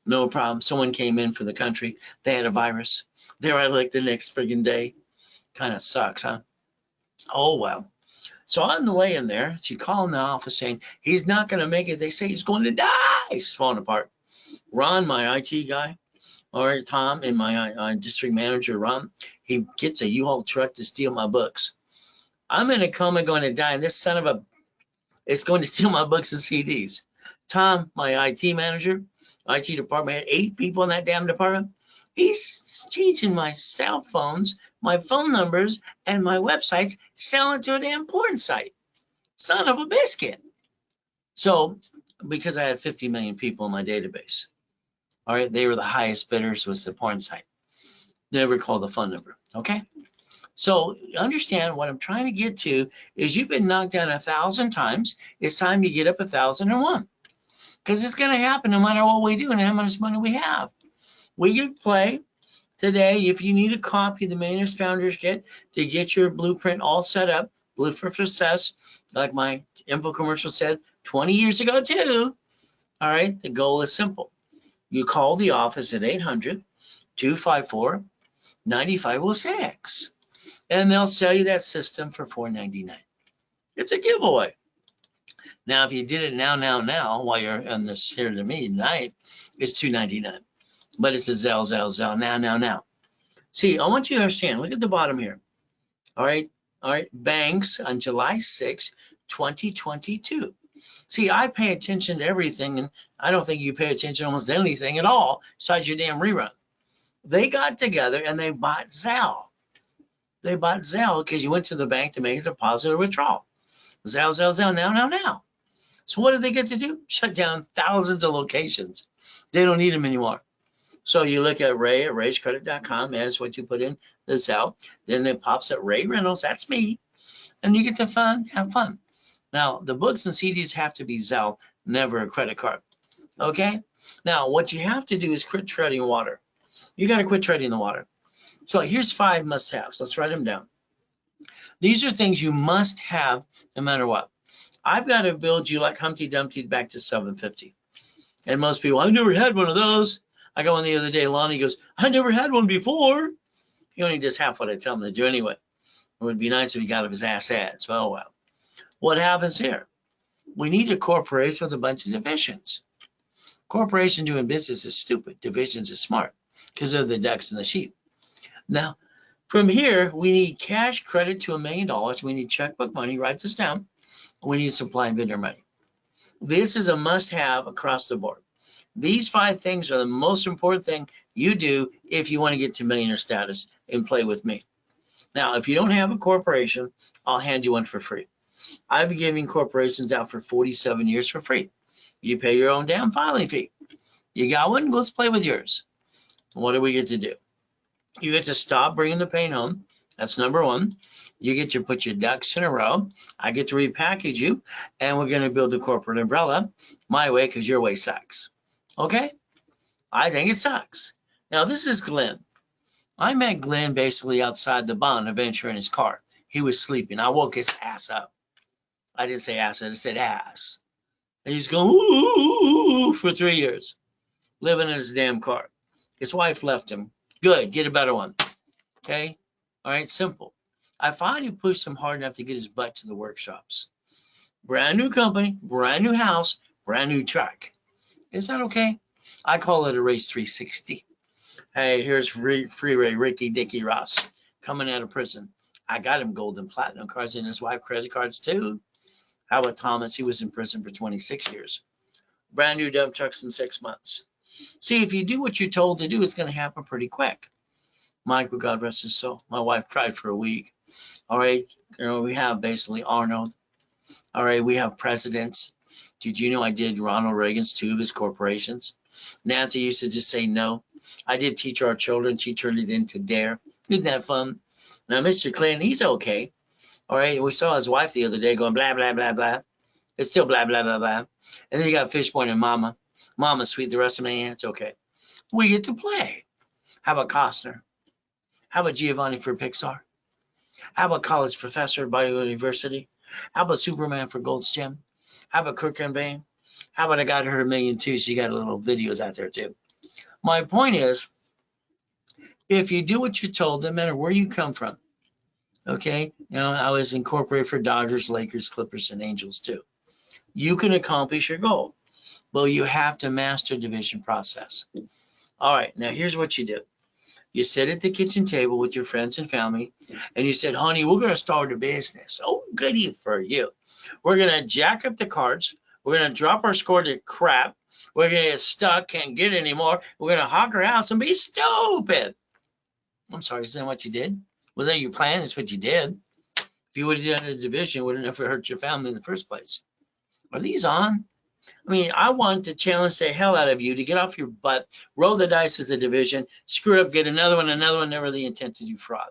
No problem. Someone came in for the country. They had a virus. There I looked the next friggin' day. Kind of sucks, huh? Oh, well. So I'm laying there. She called in the office saying, he's not going to make it. They say he's going to die. He's falling apart. Ron, my IT guy, or Tom, and my district manager, Ron, he gets a U-Haul truck to steal my books. I'm in a coma going to die, and this son of a is going to steal my books and CDs. Tom, my IT manager, IT department had 8 people in that damn department. He's changing my cell phones, my phone numbers, and my websites, selling to a damn porn site. Son of a biscuit. So, because I had 50 million people in my database, all right, they were the highest bidders, was the porn site. Never call the phone number, okay? So understand what I'm trying to get to is you've been knocked down 1,000 times. It's time you get up 1,001, because it's going to happen no matter what we do and how much money we have. We could play today. If you need a copy of the Millionaires Founders Kit to get your blueprint all set up, Blueprint for Success, like my info commercial said 20 years ago too. All right, the goal is simple. You call the office at 800-254-9506, and they'll sell you that system for $4.99. It's a giveaway. Now, if you did it now, while you're on this here to me tonight, it's $2.99. But it's a Zell, now. See, I want you to understand, look at the bottom here. All right, banks on July 6, 2022. See, I pay attention to everything, and I don't think you pay attention to almost anything at all besides your damn rerun. They got together and they bought Zell. They bought Zell because you went to the bank to make a deposit or withdrawal. Zell, now. So what did they get to do? Shut down thousands of locations. They don't need them anymore. So you look at Ray at rayscredit.com, that's what you put in the Zell. Then it pops at Ray Reynolds, that's me. And you get to have fun. Now, the books and CDs have to be Zell, never a credit card. Okay? Now, what you have to do is quit treading water. You got to quit treading the water. So here's 5 must-haves. Let's write them down. These are things you must have no matter what. I've got to build you like Humpty Dumpty back to 750. And most people, I've never had one of those. I got one the other day. Lonnie goes, I never had one before. He only does half what I tell him to do anyway. It would be nice if he got off his ass ads. Oh, well. What happens here? We need a corporation with a bunch of divisions. Corporation doing business is stupid. Divisions is smart because they're the ducks and the sheep. Now, from here, we need cash credit to $1 million. We need checkbook money. Write this down. We need supply and vendor money. This is a must-have across the board. These 5 things are the most important thing you do if you want to get to millionaire status and play with me. Now, if you don't have a corporation, I'll hand you one for free. I've been giving corporations out for 47 years for free. You pay your own damn filing fee. You got one? Let's play with yours. What do we get to do? You get to stop bringing the pain home. That's number 1. You get to put your ducks in a row. I get to repackage you, and we're going to build the corporate umbrella my way because your way sucks. Okay? I think it sucks. Now, this is Glenn. I met Glenn basically outside the Bond Adventure in his car. He was sleeping. I woke his ass up. I didn't say ass, I said ass. And he's going, ooh, for 3 years, living in his damn car. His wife left him. Good, get a better one. Okay? All right, simple. I finally pushed him hard enough to get his butt to the workshops. Brand new company, brand new house, brand new truck. Is that okay? I call it a race 360. Hey, here's free Ray Ricky Dicky Ross coming out of prison. I got him gold and platinum cards and his wife credit cards too. How about Thomas? He was in prison for 26 years. Brand new dump trucks in 6 months. See, if you do what you're told to do, it's going to happen pretty quick. Michael, God rest his soul. My wife cried for a week. All right, we have basically Arnold. All right, we have presidents. Did you know I did Ronald Reagan's 2 of his corporations? Nancy used to just say no. I did teach our children. She turned it into DARE. Isn't that fun? Now, Mr. Clinton, he's okay. All right, we saw his wife the other day going blah, blah, blah, blah. It's still blah, blah, blah, blah. And then you got Fishborn and Mama. Mama's sweet, the rest of me, it's okay. We get to play. How about Costner? How about Giovanni for Pixar? How about college professor at Bio University? How about Superman for Gold's Gym? How about Kirk and Bain? How about I got her $1 million too? She got little videos out there too. My point is, if you do what you're told, no matter where you come from, okay? You know, I was incorporated for Dodgers, Lakers, Clippers, and Angels too. You can accomplish your goal. Well, you have to master division process. All right, now here's what you do. You sit at the kitchen table with your friends and family, and you said, honey, we're going to start a business. Oh, goody for you. We're going to jack up the cards. We're going to drop our score to crap. We're going to get stuck, can't get anymore. We're going to hawk our house and be stupid. I'm sorry, is that what you did? Was that your plan? That's what you did. If you would have done a division, it would have never hurt your family in the first place. Are these on? I mean, I want to challenge the hell out of you to get off your butt, roll the dice as a division, screw up, get another one, never the intent to do fraud.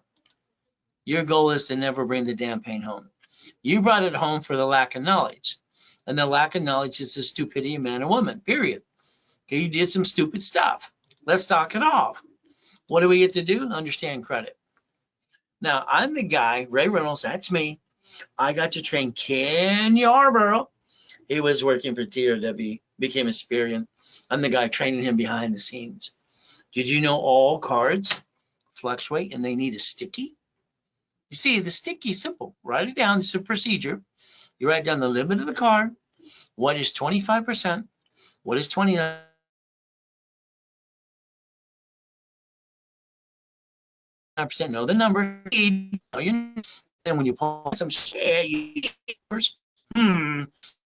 Your goal is to never bring the damn pain home. You brought it home for the lack of knowledge. And the lack of knowledge is the stupidity of man and woman, period. Okay, you did some stupid stuff. Let's talk it off. What do we get to do? Understand credit. Now, I'm the guy, Ray Reynolds, that's me. I got to train Ken Yarborough. He was working for TRW, became a Spirian. I'm the guy training him behind the scenes. Did you know all cards fluctuate and they need a sticky? You see, the sticky is simple. Write it down. This is a procedure. You write down the limit of the card. What is 25%? What is 29%? Know the number. Then when you pull some shit, you first,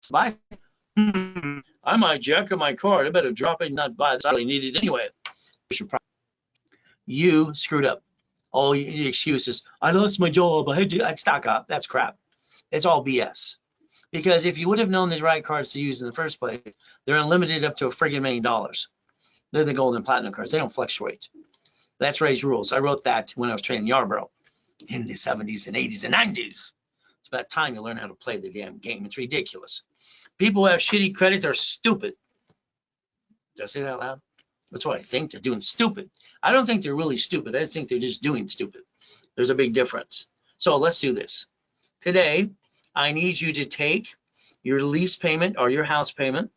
buy. I might jack up my card. I better drop it and not buy it. I really need it anyway. You screwed up. All the excuses. I lost my job. I'd stock up. That's crap. It's all BS. Because if you would have known the right cards to use in the first place, they're unlimited up to a friggin' $1 million. They're the gold and platinum cards. They don't fluctuate. That's Ray's rules. I wrote that when I was training Yarborough in the 70s and 80s and 90s. It's about time you learn how to play the damn game. It's ridiculous. People who have shitty credit are stupid. Did I say that out loud? That's what I think. They're doing stupid. I don't think they're really stupid. I think they're just doing stupid. There's a big difference. So let's do this. Today, I need you to take your lease payment or your house payment,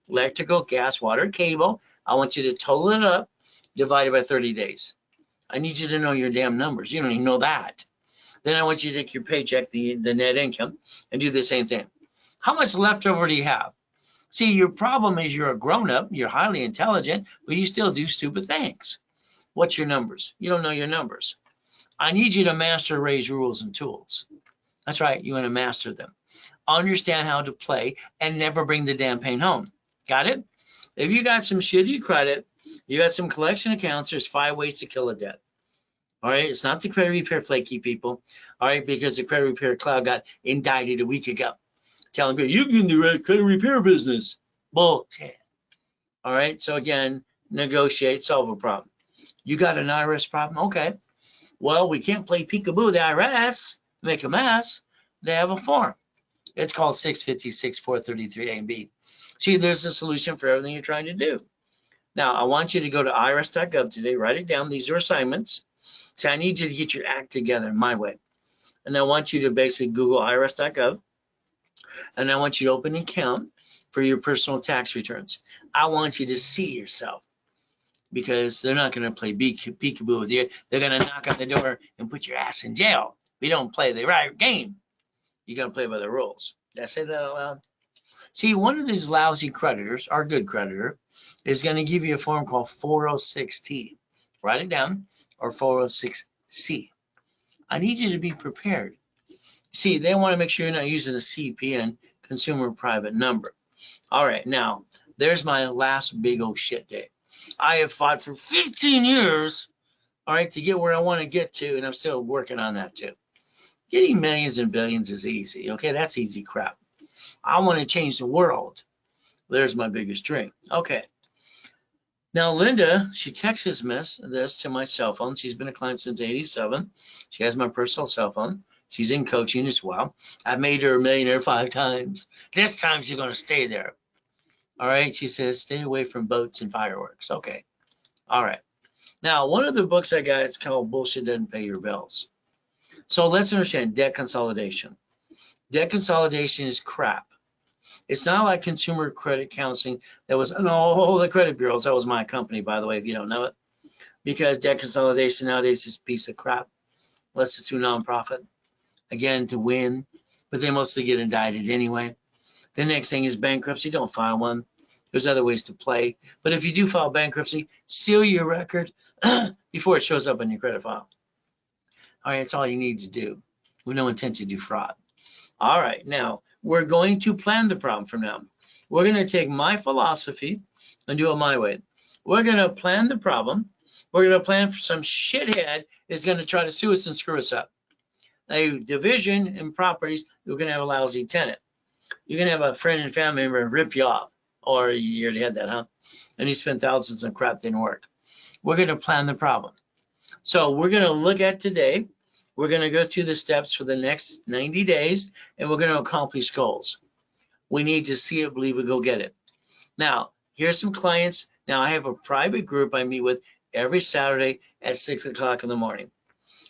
electrical, gas, water, cable. I want you to total it up, divide it by 30 days. I need you to know your damn numbers. You don't even know that. Then I want you to take your paycheck, the net income, and do the same thing. How much leftover do you have? See, your problem is you're a grown-up, you're highly intelligent, but you still do stupid things. What's your numbers? You don't know your numbers. I need you to master Ray's rules and tools. That's right, you want to master them. Understand how to play and never bring the damn pain home. Got it? If you got some shitty credit, you got some collection accounts, there's 5 ways to kill a debt. All right, it's not the credit repair flaky people. All right, because the credit repair cloud got indicted a week ago, telling people you can do credit repair business. Bullshit. All right, so again, negotiate, solve a problem. You got an IRS problem? Okay. Well, we can't play peekaboo the IRS, make a mess. They have a form. It's called 656-433A and B. See, there's a solution for everything you're trying to do. Now, I want you to go to irs.gov today, write it down. These are assignments. So I need you to get your act together my way. And I want you to basically Google irs.gov. And I want you to open an account for your personal tax returns. I want you to see yourself, because they're not going to play peekaboo with you. They're going to knock on the door and put your ass in jail. We don't play the right game. You got to play by the rules. Did I say that out loud? See, one of these lousy creditors, our good creditor, is going to give you a form called 406T. Write it down, or 406C. I need you to be prepared. See, they want to make sure you're not using a CPN, consumer private number. All right, now, there's my last big old shit day. I have fought for 15 years, all right, to get where I want to get to, and I'm still working on that too. Getting millions and billions is easy, okay? That's easy crap. I want to change the world. There's my biggest dream. Okay. Now, Linda, she texts this to my cell phone. She's been a client since '87. She has my personal cell phone. She's in coaching as well. I've made her a millionaire 5 times. This time she's going to stay there. All right. She says, stay away from boats and fireworks. Okay. All right. Now, one of the books I got, it's called Bullshit Doesn't Pay Your Bills. So let's understand debt consolidation. Debt consolidation is crap. It's not like consumer credit counseling that was, no, the credit bureaus. That was my company, by the way, if you don't know it. Because debt consolidation nowadays is a piece of crap. Unless it's through nonprofit. Again, to win. But they mostly get indicted anyway. The next thing is bankruptcy. Don't file one. There's other ways to play. But if you do file bankruptcy, seal your record before it shows up on your credit file. All right, that's all you need to do with no intent to do fraud. All right, now we're going to plan the problem from now. We're going to take my philosophy and do it my way. We're going to plan the problem. We're going to plan for some shithead is going to try to sue us and screw us up. A division in properties, you're going to have a lousy tenant. You're going to have a friend and family member rip you off. Or you already had that, huh? And you spent thousands on crap, didn't work. We're going to plan the problem. So we're going to look at today. We're going to go through the steps for the next 90 days, and we're going to accomplish goals. We need to see it, believe it, go get it. Now, here's some clients. Now, I have a private group I meet with every Saturday at 6 o'clock in the morning.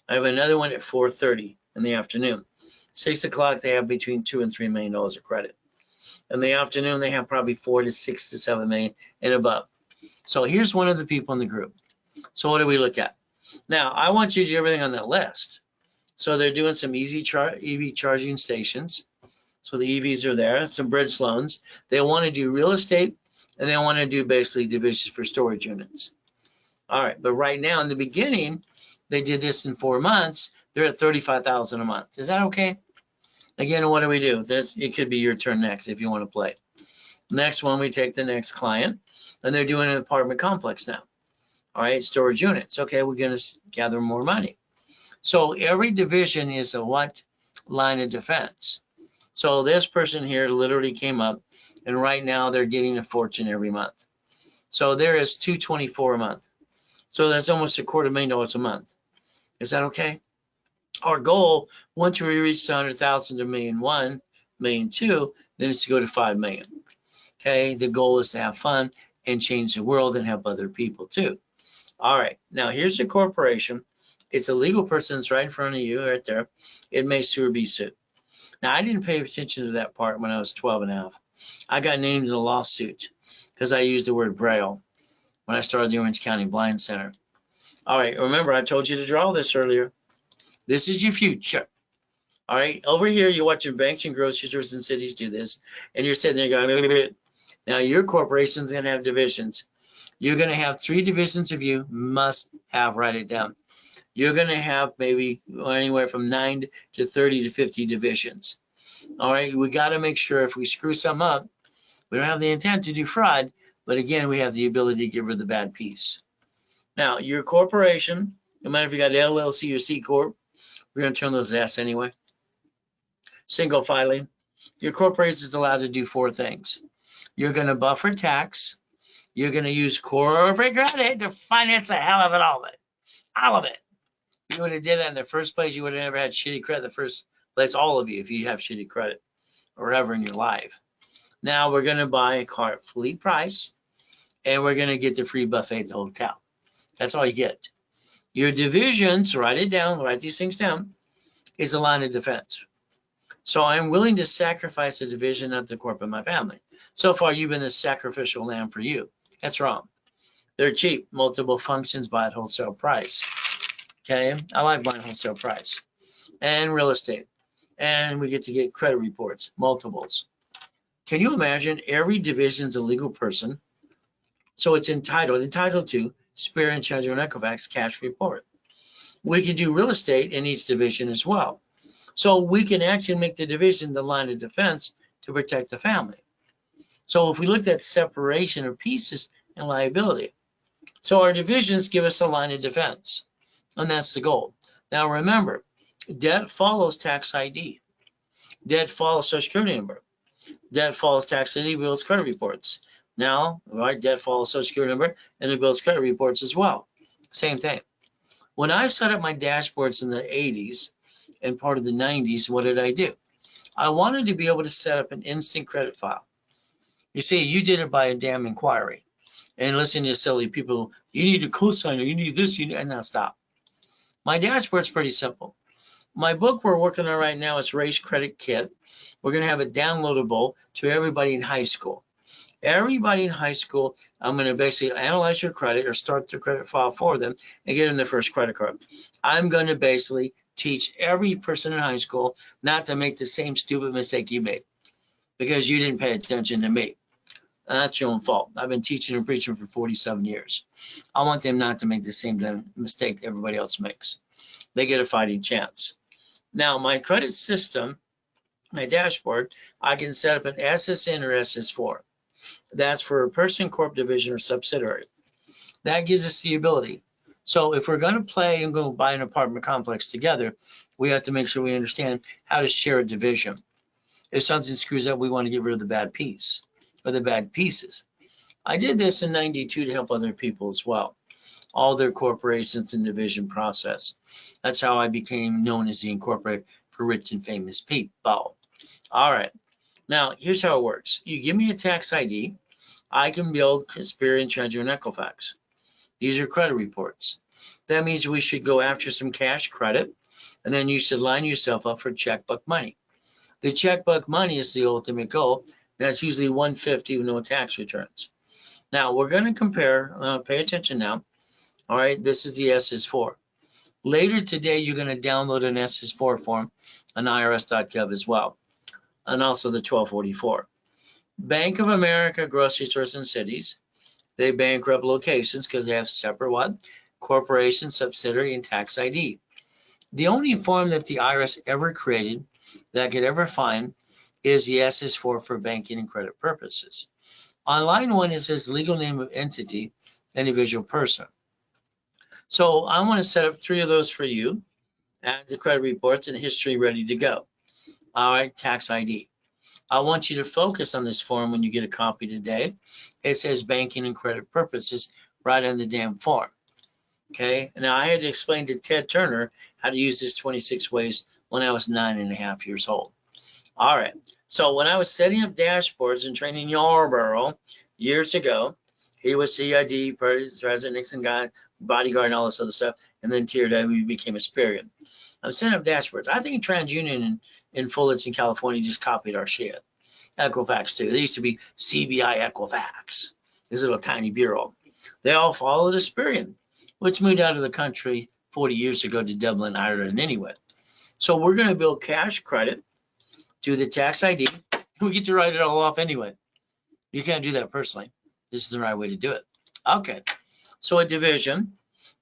I have another one at 4:30 in the afternoon. 6 o'clock, they have between $2 and $3 million of credit. In the afternoon, they have probably 4 to 6 to 7 million and above. So here's one of the people in the group. So what do we look at? Now, I want you to do everything on that list. So they're doing some EV charging stations. So the EVs are there, some bridge loans. They want to do real estate, and they want to do basically divisions for storage units. All right, but right now in the beginning, they did this in 4 months. They're at $35,000 a month. Is that okay? Again, what do we do? It could be your turn next if you want to play. Next one, we take the next client, and they're doing an apartment complex now. All right, storage units. Okay, we're going to gather more money. So every division is a what? Line of defense. So this person here literally came up, and right now they're getting a fortune every month. So there is $224 a month. So that's almost $250,000 a month. Is that okay? Our goal, once we reach 100,000 to $1.1 million, $1.2 million, then it's to go to 5 million. Okay, the goal is to have fun and change the world and help other people too. All right, now here's a corporation. It's a legal person that's right in front of you right there. It may sue or be sued. Now, I didn't pay attention to that part when I was 12 and a half. I got named in a lawsuit because I used the word Braille when I started the Orange County Blind Center. All right, remember I told you to draw this earlier. This is your future. All right, over here you're watching banks and grocery stores and cities do this, and you're sitting there going, now your corporation's going to have divisions. You're going to have 3 divisions of you, must have, write it down. You're going to have maybe anywhere from 9 to 30 to 50 divisions. All right, we got to make sure if we screw some up, we don't have the intent to do fraud, but again, we have the ability to get rid of the bad piece. Now, your corporation, no matter if you got LLC or C Corp, we're going to turn those S anyway. Single filing. Your corporation is allowed to do 4 things. You're going to buffer tax. You're going to use corporate credit to finance the hell of it, all of it. All of it. If you would have did that in the first place, you would have never had shitty credit in the first place, all of you, if you have shitty credit or ever in your life. Now we're going to buy a car at fleet price, and we're going to get the free buffet at the hotel. That's all you get. Your divisions, write it down, write these things down, is a line of defense. So I'm willing to sacrifice a division of the corp of my family. So far, you've been the sacrificial lamb for you. That's wrong. They're cheap, multiple functions, buy at wholesale price. Okay, I like buying wholesale price. And real estate. And we get to get credit reports, multiples. Can you imagine every division's a legal person? So it's entitled to Spare and Charge and Equifax cash report. We can do real estate in each division as well. So we can actually make the division the line of defense to protect the family. So if we looked at separation of pieces and liability, so our divisions give us a line of defense, and that's the goal. Now remember, debt follows tax ID. Debt follows Social Security number. Debt follows tax ID, bills, credit reports. Now, right, debt follows Social Security number and the bills, credit reports as well. Same thing. When I set up my dashboards in the 80s and part of the 90s, what did I do? I wanted to be able to set up an instant credit file. You see, you did it by a damn inquiry. And listen to silly people, you need a cosigner, you need this, you need, and now stop. My dashboard's pretty simple. My book we're working on right now is Ray's Credit Kit. We're going to have it downloadable to everybody in high school. Everybody in high school, I'm going to basically analyze your credit or start the credit file for them and get them their first credit card. I'm going to basically teach every person in high school not to make the same stupid mistake you made because you didn't pay attention to me. That's your own fault. I've been teaching and preaching for 47 years. I want them not to make the same mistake everybody else makes. They get a fighting chance. Now, my credit system, my dashboard, I can set up an SSN or SS4. That's for a person, corp, division, or subsidiary. That gives us the ability. So if we're going to play and go buy an apartment complex together, we have to make sure we understand how to share a division. If something screws up, we want to get rid of the bad piece or the bad pieces. I did this in '92 to help other people as well. All their corporations and division process. That's how I became known as the Incorporated for Rich and Famous People. All right. Now, here's how it works. You give me a tax ID. I can build Experian, Treasury, and Equifax. These are credit reports. That means we should go after some cash credit, and then you should line yourself up for checkbook money. The checkbook money is the ultimate goal. That's usually $150 with no tax returns. Now, we're going to compare. Pay attention now. All right, this is the SS4. Later today, you're going to download an SS4 form on irs.gov as well, and also the 1244. Bank of America, grocery stores and cities, they bankrupt locations because they have separate what? Corporation, subsidiary, and tax ID. The only form that the IRS ever created that I could ever find is the SS4 for banking and credit purposes. On line 1, it says legal name of entity, individual person. So I want to set up 3 of those for you. Add the credit reports and history ready to go. All right, tax ID. I want you to focus on this form when you get a copy today. It says banking and credit purposes right on the damn form. Okay, now I had to explain to Ted Turner how to use this 26 ways when I was 9.5 years old. All right, so when I was setting up dashboards and training Yarborough years ago, he was CID, President Nixon guy, bodyguard, and all this other stuff, and then we became Experian. I'm setting up dashboards. I think TransUnion in Fullerton, California just copied our shit. Equifax too. They used to be CBI Equifax, this little tiny bureau. They all followed Experian, which moved out of the country 40 years ago to Dublin, Ireland anyway. So we're going to build cash credit, do the tax ID. We get to write it all off anyway. You can't do that personally. This is the right way to do it. Okay, so a division.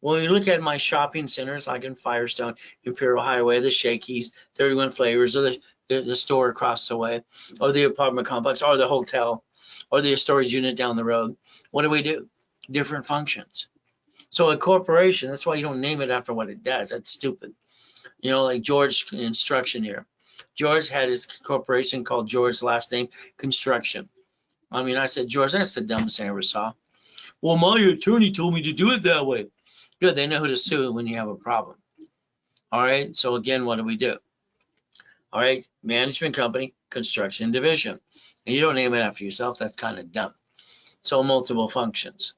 When we look at my shopping centers, like in Firestone, Imperial Highway, the Shakey's, 31 Flavors, or the store across the way, or the apartment complex, or the hotel, or the storage unit down the road, what do? Different functions. So a corporation, that's why you don't name it after what it does. That's stupid. You know, like George Instruction here. George had his corporation called George's last name Construction. I mean, I said, George, that's the dumbest thing I ever saw. Well, my attorney told me to do it that way. Good, they know who to sue when you have a problem. All right, so again, what do? All right, management company, construction division. And you don't name it after yourself, that's kind of dumb. So multiple functions.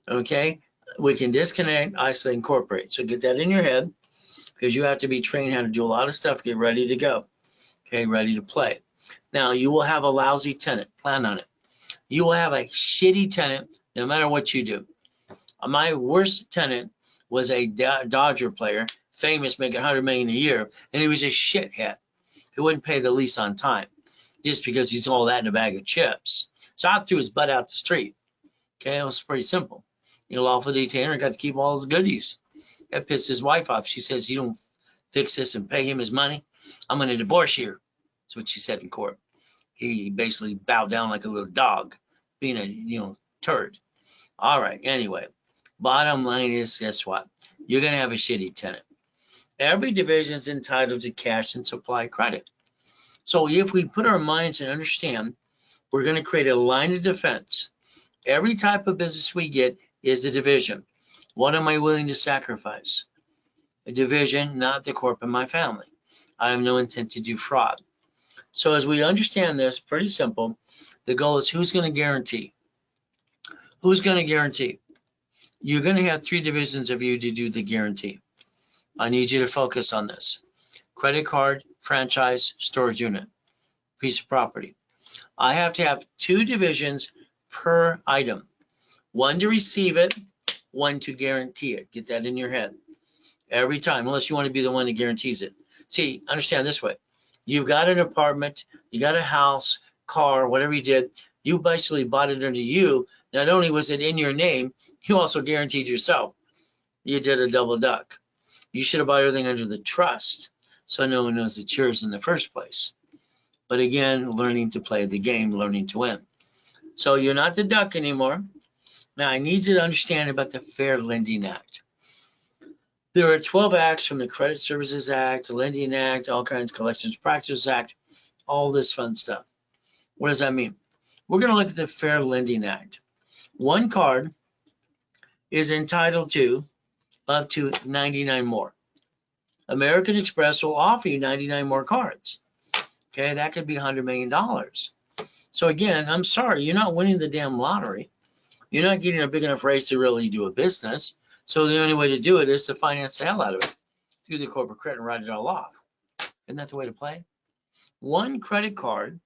Okay, we can disconnect, isolate, incorporate. So get that in your head because you have to be trained how to do a lot of stuff, get ready to go. Okay, ready to play. Now, you will have a lousy tenant, plan on it. You will have a shitty tenant no matter what you do. My worst tenant was a Dodger player, famous, making $100 million a year, and he was a shithead. He wouldn't pay the lease on time just because he's all that in a bag of chips. So I threw his butt out the street. Okay, it was pretty simple. You know, lawful detainer got to keep all his goodies. That pissed his wife off. She says, you don't fix this and pay him his money, I'm going to divorce you. That's what she said in court. He basically bowed down like a little dog, being a turd. All right, anyway. Bottom line is, guess what? You're going to have a shitty tenant. Every division is entitled to cash and supply credit. So if we put our minds and understand, we're going to create a line of defense. Every type of business we get is a division. What am I willing to sacrifice? A division, not the corp in my family. I have no intent to do fraud. So as we understand this, pretty simple, the goal is who's going to guarantee? Who's going to guarantee? You're going to have 3 divisions of you to do the guarantee. I need you to focus on this. Credit card, franchise, storage unit, piece of property. I have to have 2 divisions per item. 1 to receive it, 1 to guarantee it. Get that in your head. Every time, unless you want to be the one that guarantees it. See, understand this way. You've got an apartment, you got a house, car, whatever you did. You basically bought it under you. Not only was it in your name, you also guaranteed yourself. You did a double duck. You should have bought everything under the trust so no one knows it's yours in the first place. But again, learning to play the game, learning to win. So you're not the duck anymore. Now I need you to understand about the Fair Lending Act. There are 12 acts from the Credit Services Act, the Lending Act, all kinds of Collections Practices Act, all this fun stuff. What does that mean? We're going to look at the Fair Lending Act. One card is entitled to up to 99 more. American Express will offer you 99 more cards. Okay, that could be $100 million. So again, I'm sorry, you're not winning the damn lottery. You're not getting a big enough raise to really do a business. So the only way to do it is to finance the hell out of it through the corporate credit and write it all off. Isn't that the way to play? One credit card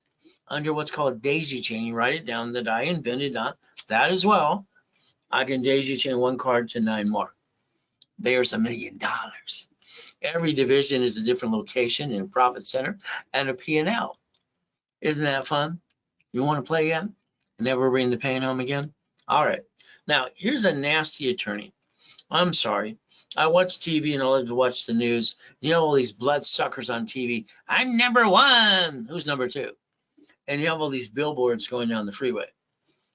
under what's called daisy chain, you write it down, that I invented that as well. I can daisy chain one card to 9 more. There's $1 million. Every division is a different location and a profit center and a P&L. Isn't that fun? You want to play yet? Never bring the pain home again? All right. Now, here's a nasty attorney. I'm sorry. I watch TV and I love to watch the news. You know, all these bloodsuckers on TV. I'm number 1. Who's number 2? And you have all these billboards going down the freeway.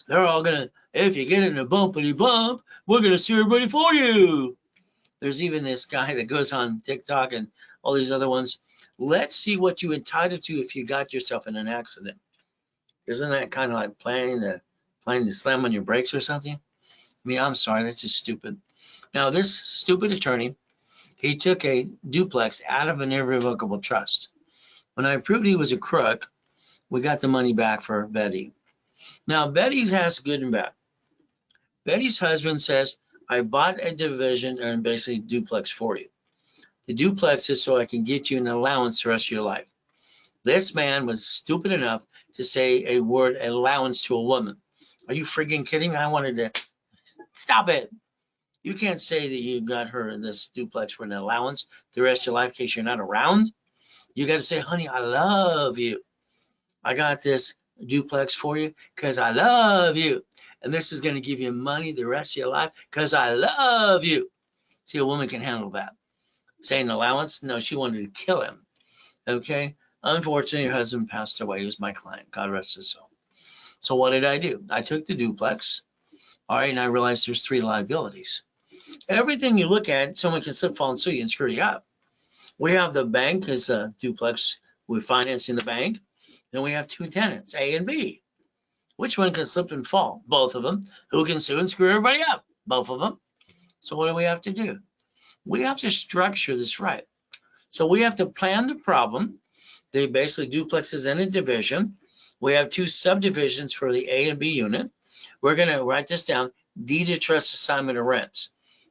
They're all going to, if you get in a bumpity bump, we're going to sue everybody for you. There's even this guy that goes on TikTok and all these other ones. Let's see what you're entitled to if you got yourself in an accident. Isn't that kind of like planning to slam on your brakes or something? I mean, I'm sorry, that's just stupid. Now, this stupid attorney, he took a duplex out of an irrevocable trust. When I proved he was a crook, we got the money back for Betty. Now, Betty has good and bad. Betty's husband says, I bought a division and basically duplex for you. The duplex is so I can get you an allowance the rest of your life. This man was stupid enough to say a word allowance to a woman. Are you freaking kidding me? I wanted to stop it. You can't say that you got her in this duplex for an allowance the rest of your life in case you're not around. You got to say, honey, I love you. I got this duplex for you because I love you. And this is going to give you money the rest of your life because I love you. See, a woman can handle that. Saying allowance? No, she wanted to kill him. Okay? Unfortunately, her husband passed away. He was my client. God rest his soul. So what did I do? I took the duplex. All right, and I realized there's 3 liabilities. Everything you look at, someone can slip, fall, and sue you and screw you up. We have the bank as a duplex. We're financing the bank. Then we have 2 tenants, A and B. Which one can slip and fall? Both of them. Who can sue and screw everybody up? Both of them. So what do we have to do? We have to structure this right. So we have to plan the problem. They basically duplexes in a division. We have 2 subdivisions for the A and B unit. We're going to write this down, deed of trust assignment of rents.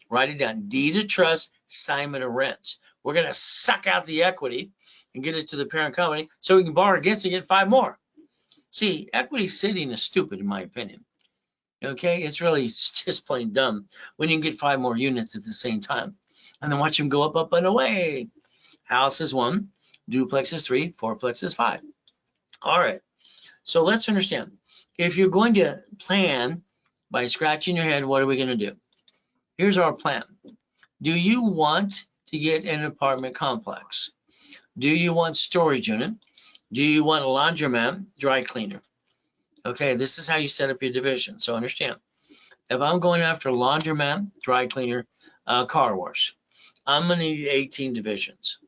Write it down, deed of trust assignment of rents. We're going to suck out the equity and get it to the parent company so we can borrow against it and get 5 more. See, equity sitting is stupid in my opinion. Okay, it's just plain dumb when you can get 5 more units at the same time and then watch them go up, up, and away. House is 1, duplex is 3, fourplex is 5. All right, so let's understand. If you're going to plan by scratching your head, what are we going to do? Here's our plan. Do you want to get an apartment complex? Do you want storage unit? Do you want a laundromat, dry cleaner? Okay, this is how you set up your division. So understand, if I'm going after a laundromat, dry cleaner, car wash, I'm going to need 18 divisions.